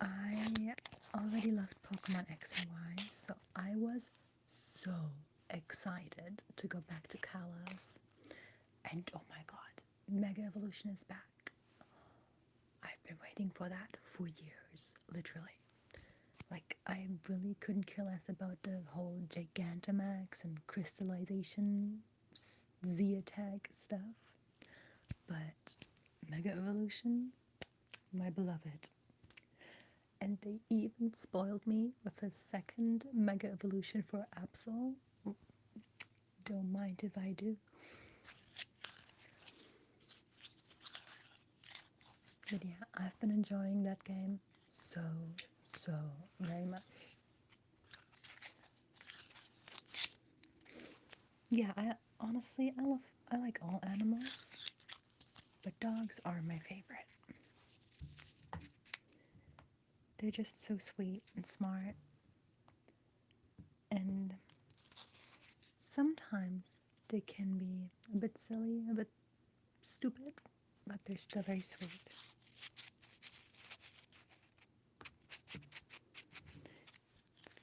I already loved Pokemon X and Y, so I was so excited to go back to Kalos. And oh my god, Mega Evolution is back. I've been waiting for that for years, literally. Like, I really couldn't care less about the whole Gigantamax and crystallization Z-Attack stuff. But Mega Evolution, my beloved. And they even spoiled me with a second Mega Evolution for Absol. Don't mind if I do. But yeah, I've been enjoying that game so very much. Yeah, I like all animals, but dogs are my favorite. They're just so sweet and smart, and sometimes they can be a bit silly, a bit stupid, but they're still very sweet.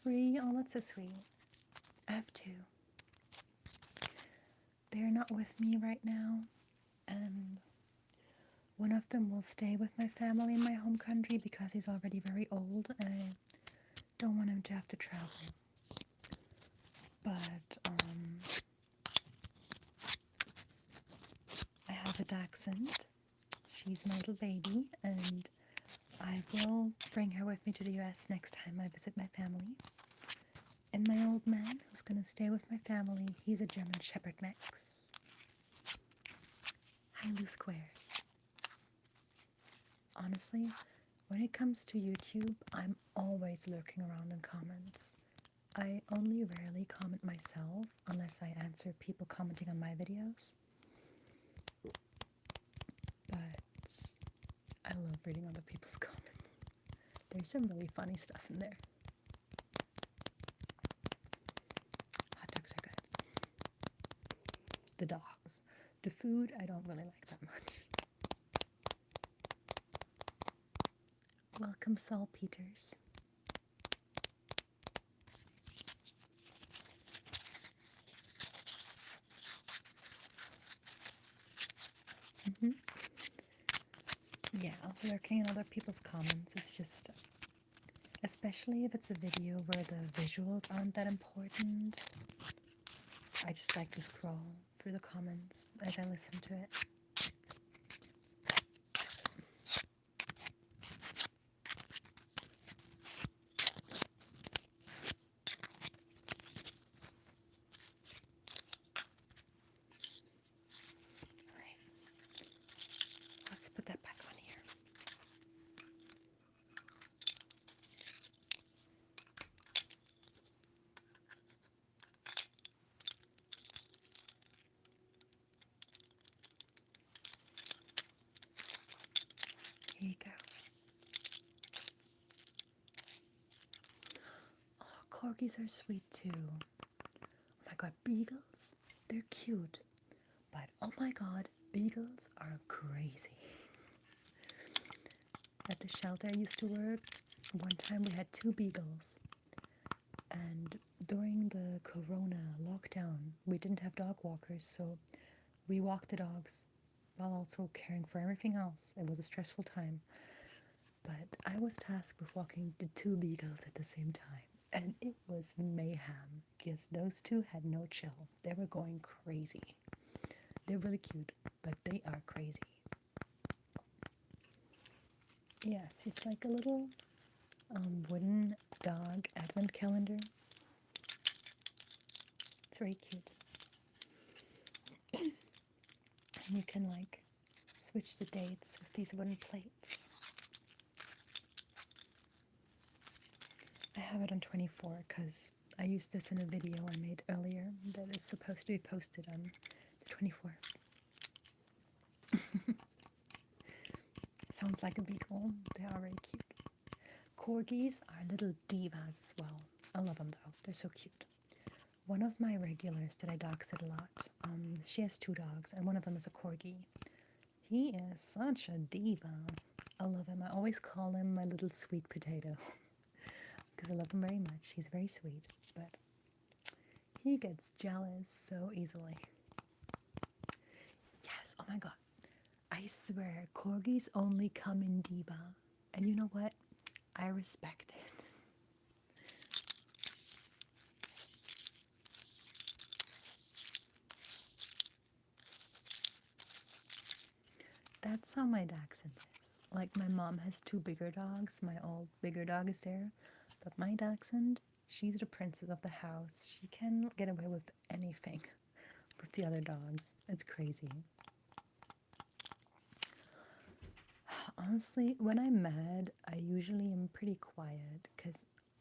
Free, oh, that's so sweet. I have two. They're not with me right now, and one of them will stay with my family in my home country because he's already very old and I don't want him to have to travel. But I have a dachshund. She's my little baby, and I will bring her with me to the US next time I visit my family. And my old man, who's going to stay with my family, he's a German Shepherd mix. Hi, Lou Squares. Honestly, when it comes to YouTube, I'm always lurking around in comments. I only rarely comment myself unless I answer people commenting on my videos. But I love reading other people's comments. There's some really funny stuff in there. Hot dogs are good. The dogs. The food, I don't really like that much. Welcome, Saul Peters. lurking in other people's comments. It's just, especially if it's a video where the visuals aren't that important, I just like to scroll through the comments as I listen to it. Alright, let's put that back on here. Here you go. Oh, corgis are sweet too. Oh my god, beagles? They're cute. But oh my god, beagles are crazy. At the shelter I used to work, one time we had 2 beagles. And during the corona lockdown, we didn't have dog walkers, so we walked the dogs while also caring for everything else. It was a stressful time. But I was tasked with walking the 2 beagles at the same time. And it was mayhem, because those 2 had no chill. They were going crazy. They're really cute, but they are crazy. Yes, it's like a little wooden dog advent calendar. It's very cute. And you can like switch the dates with these wooden plates. I have it on 24 because I used this in a video I made earlier that is supposed to be posted on the 24th. Sounds like a beagle. They are very cute. Corgis are little divas as well. I love them though. They're so cute. One of my regulars that I dog sit a lot, she has 2 dogs and one of them is a corgi. He is such a diva. I love him. I always call him my little sweet potato because I love him very much. He's very sweet, but he gets jealous so easily. Yes, oh my god. I swear, corgis only come in diva. And you know what? I respect it. That's how my dachshund is. Like, my mom has 2 bigger dogs. My old bigger dog is there. But my dachshund, she's the princess of the house. She can get away with anything with the other dogs. It's crazy. Honestly, when I'm mad, I usually am pretty quiet because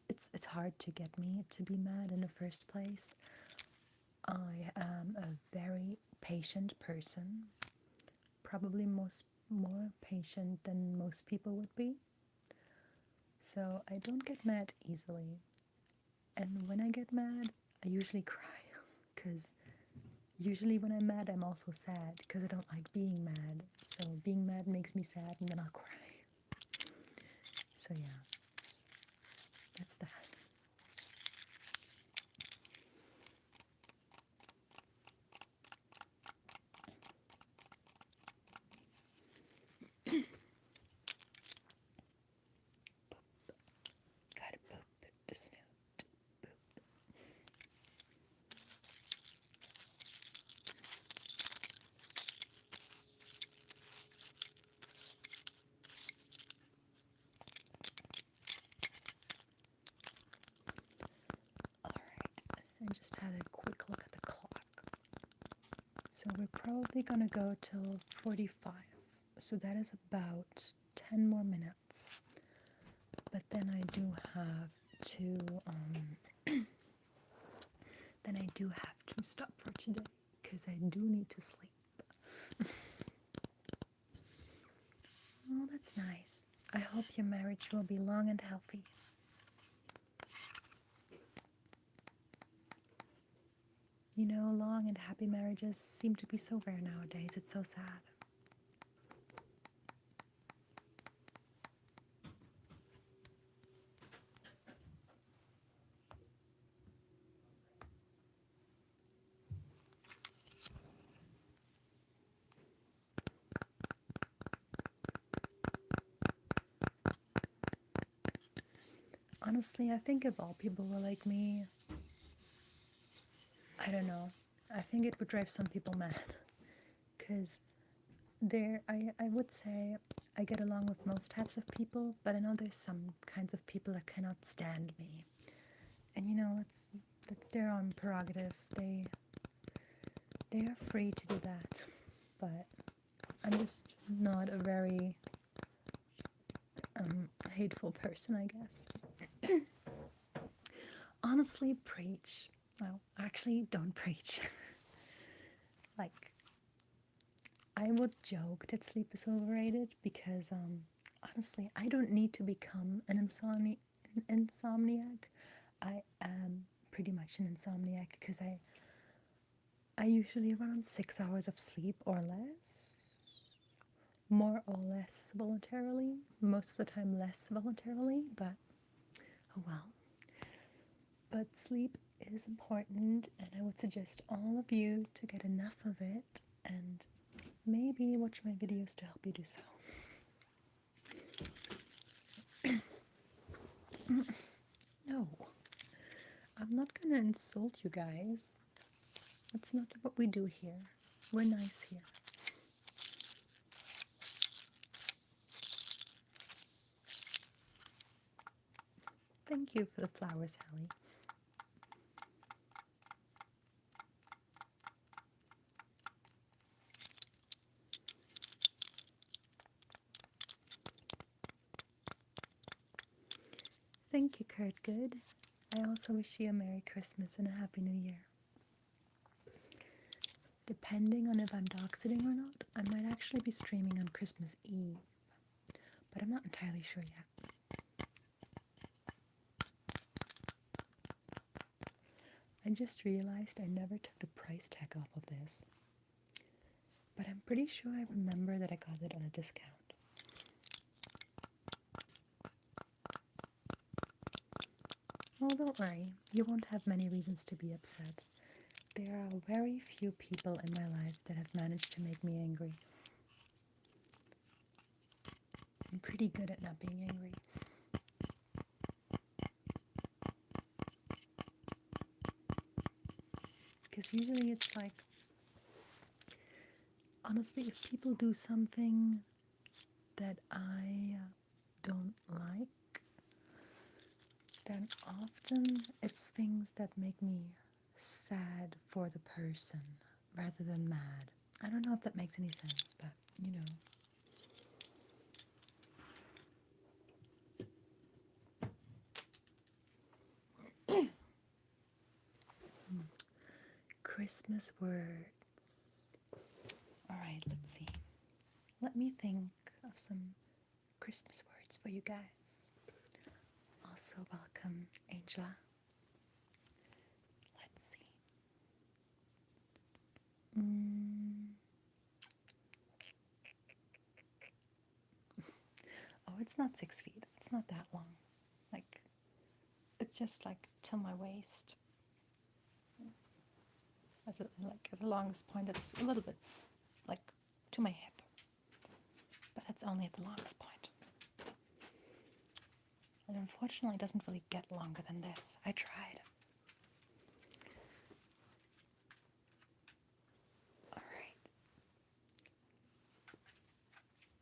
it's hard to get me to be mad in the first place. I am a very patient person, probably more patient than most people would be. So I don't get mad easily. And when I get mad, I usually cry because usually when I'm mad, I'm also sad because I don't like being mad. So being mad makes me sad and then I'll cry. So yeah, that's that. Gotta poop the snoot. Poop. Alright, I just had a quick look at the clock. So we're probably gonna go till 45. So that is about 10 more minutes. But then I do have to stop for today because I do need to sleep. Oh, that's nice. I hope your marriage will be long and healthy. You know, long and happy marriages seem to be so rare nowadays. It's so sad. honestly, I think if all people were like me, I don't know. I think it would drive some people mad. Because I would say I get along with most types of people, but I know there's some kinds of people that cannot stand me. And that's their own prerogative. They are free to do that. But I'm just not a very hateful person, I guess. Honestly, preach. No, actually, don't preach. Like, I would joke that sleep is overrated because, honestly, I don't need to become an insomniac. I am pretty much an insomniac because I usually run on 6 hours of sleep or less, more or less voluntarily, most of the time less voluntarily, but oh well. But sleep is important, and I would suggest all of you to get enough of it and maybe watch my videos to help you do so. No, I'm not gonna insult you guys. That's not what we do here. We're nice here. Thank you for the flowers, Hallie. Thank you, Kurt Good. I also wish you a Merry Christmas and a Happy New Year. Depending on if I'm dog sitting or not, I might actually be streaming on Christmas Eve, but I'm not entirely sure yet. I just realized I never took the price tag off of this, but I'm pretty sure I remember that I got it on a discount. Well, don't worry, you won't have many reasons to be upset. There are very few people in my life that have managed to make me angry. I'm pretty good at not being angry. Because usually it's like, honestly, if people do something that I don't like, then often it's things that make me sad for the person rather than mad. I don't know if that makes any sense, but you know. Christmas words. Alright, let's see. Let me think of some Christmas words for you guys. Also, welcome, Angela. Let's see. Oh, it's not 6 feet. It's not that long. Like, it's just like till my waist. At the longest point, it's a little bit like to my hip, but that's only at the longest point. And unfortunately, it doesn't really get longer than this. I tried. All right.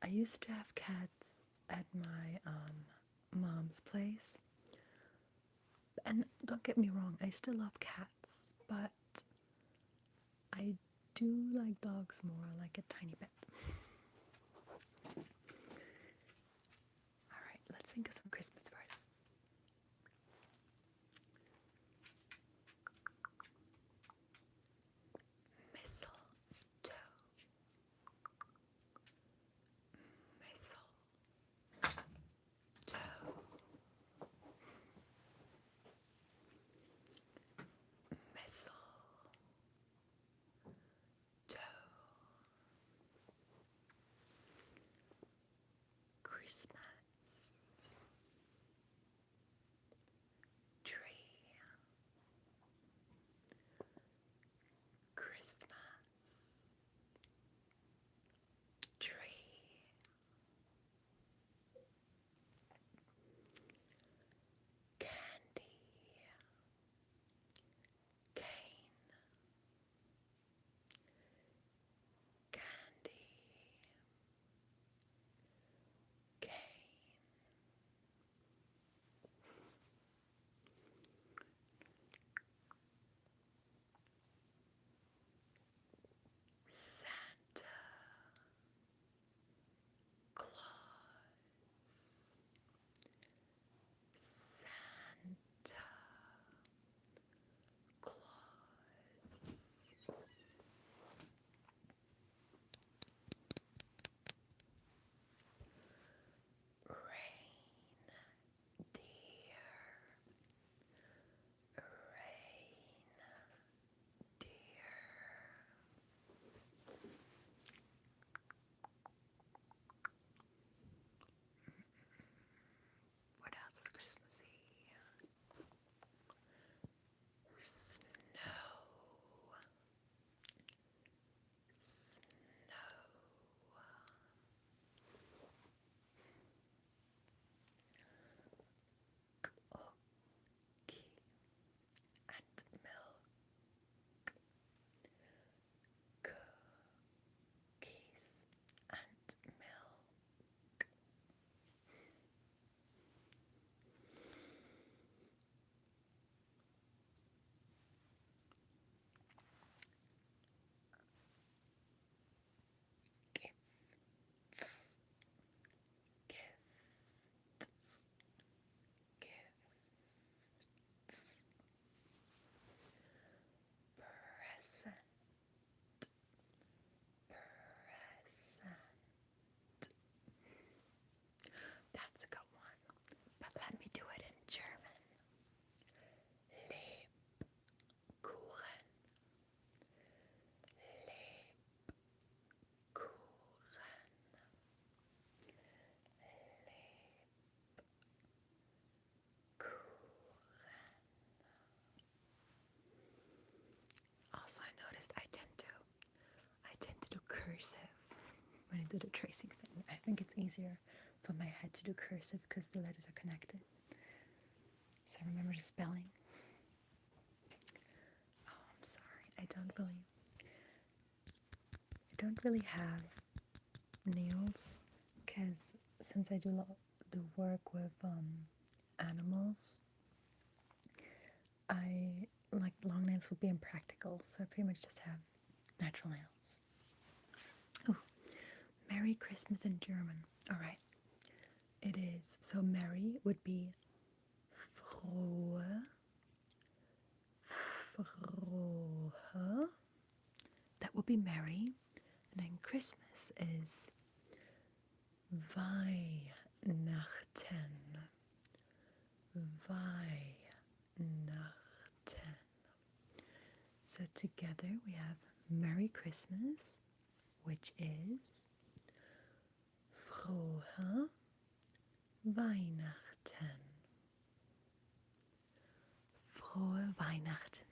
I used to have cats at my mom's place, and don't get me wrong, I still love cats, but I do like dogs more, like a tiny bit. Alright, let's think of some Christmas words. Mistletoe. Mistletoe. Mistletoe. Christmas. Tree. Christmas. Tree. cursive when I do the tracing thing. I think it's easier for my head to do cursive because the letters are connected. So remember the spelling. Oh, I'm sorry. I don't really have nails because since I do the work with animals, I like long nails would be impractical, so I pretty much just have natural nails. Oh, Merry Christmas in German. All right, it is. So Merry would be frohe, frohe. That would be Merry, and then Christmas is Weihnachten. Weihnachten. So together we have Merry Christmas, which is Frohe Weihnachten. Frohe Weihnachten.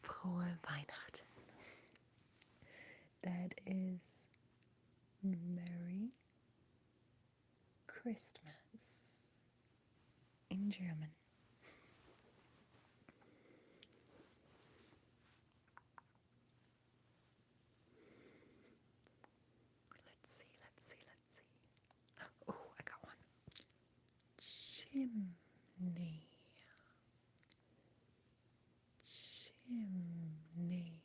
Frohe Weihnachten. That is Merry Christmas in German. Let's see. Oh, I got one. Chimney. Chimney.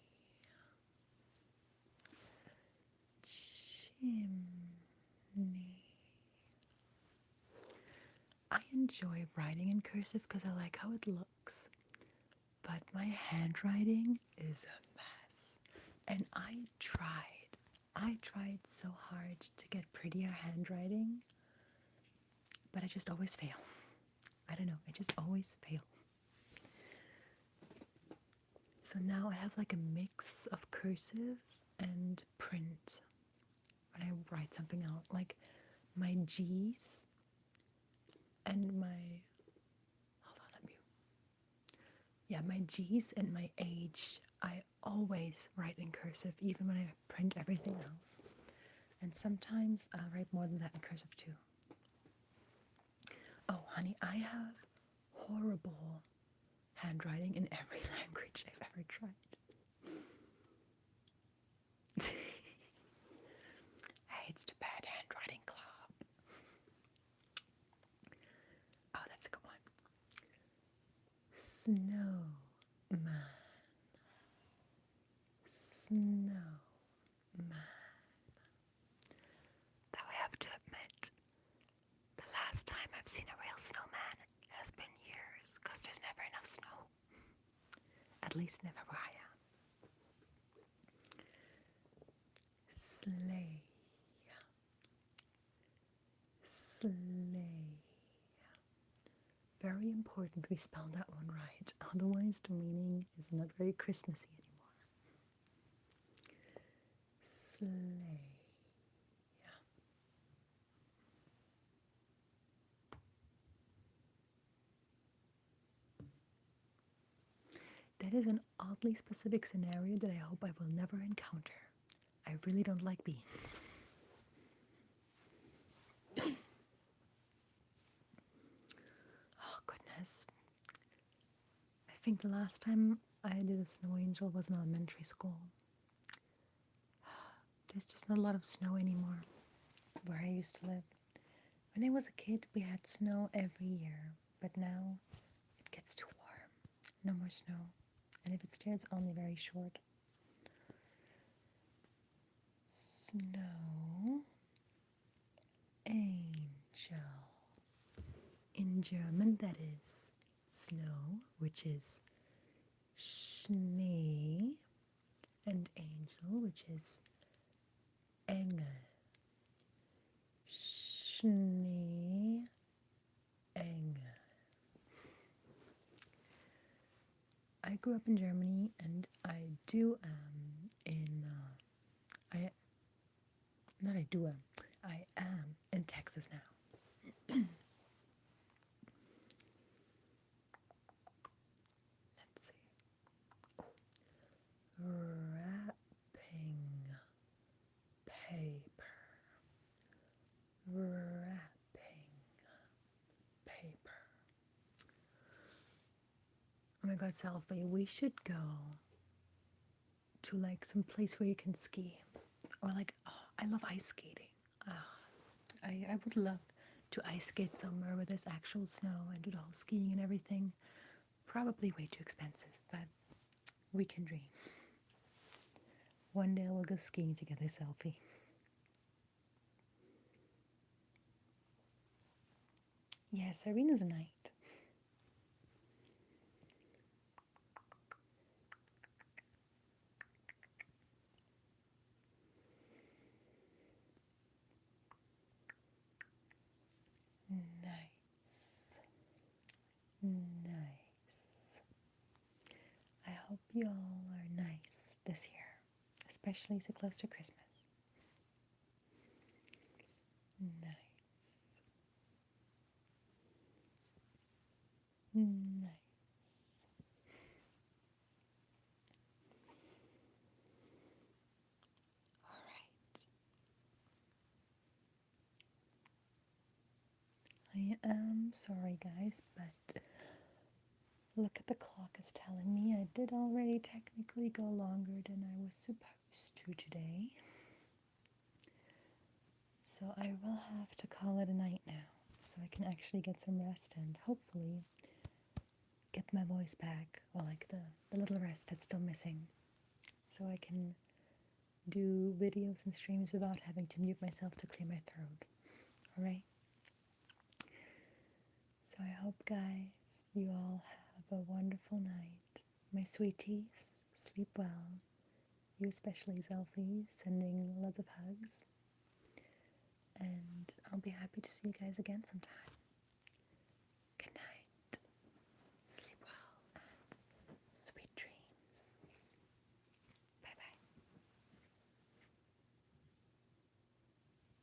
Chimney. I enjoy writing in cursive because I like how it looks, but my handwriting is a mess. And I tried so hard to get prettier handwriting, but I just always fail. I don't know, I just always fail. So now I have like a mix of cursive and print when I write something out. Like my G's and my, my G's and my H, I always write in cursive, even when I print everything else. And sometimes I'll write more than that in cursive too. Oh, honey, I have horrible handwriting in every language I've ever tried. Hey, it's the bad handwriting club. Oh, that's a good one. Snowman. Snowman. Though I have to admit, the last time I've seen a real snowman has been years, because there's never enough snow. At least never where I am. Sleigh. Sleigh. Very important we spell that one right, otherwise the meaning is not very Christmassy anymore. Sleigh. That is an oddly specific scenario that I hope I will never encounter. I really don't like beans. Oh, goodness. I think the last time I did a snow angel was in elementary school. There's just not a lot of snow anymore where I used to live. When I was a kid, we had snow every year, but now it gets too warm. No more snow. And if it's there, it's only very short. Snow angel. In German, that is snow, which is Schnee, and angel, which is Engel. Schnee Engel. I grew up in Germany, and I am in Texas now. Let's see. paper. Wrapping paper. Oh my god, Selfie, we should go to like some place where you can ski. Or like, oh, I love ice skating. I would love to ice skate somewhere where there's actual snow and do the whole skiing and everything. Probably way too expensive, but we can dream. One day we'll go skiing together, Selfie. Yes, Irina's a knight. Nice. Nice. I hope you all are nice this year, especially so close to Christmas. Nice. Nice. Alright. I am sorry, guys, but look at the clock is telling me I did already technically go longer than I was supposed to today. So I will have to call it a night now, so I can actually get some rest and hopefully get my voice back, or like the little rest that's still missing, so I can do videos and streams without having to mute myself to clear my throat. Alright? So I hope, guys, you all have a wonderful night. My sweeties, sleep well. You especially, Selfie, sending lots of hugs. And I'll be happy to see you guys again sometime.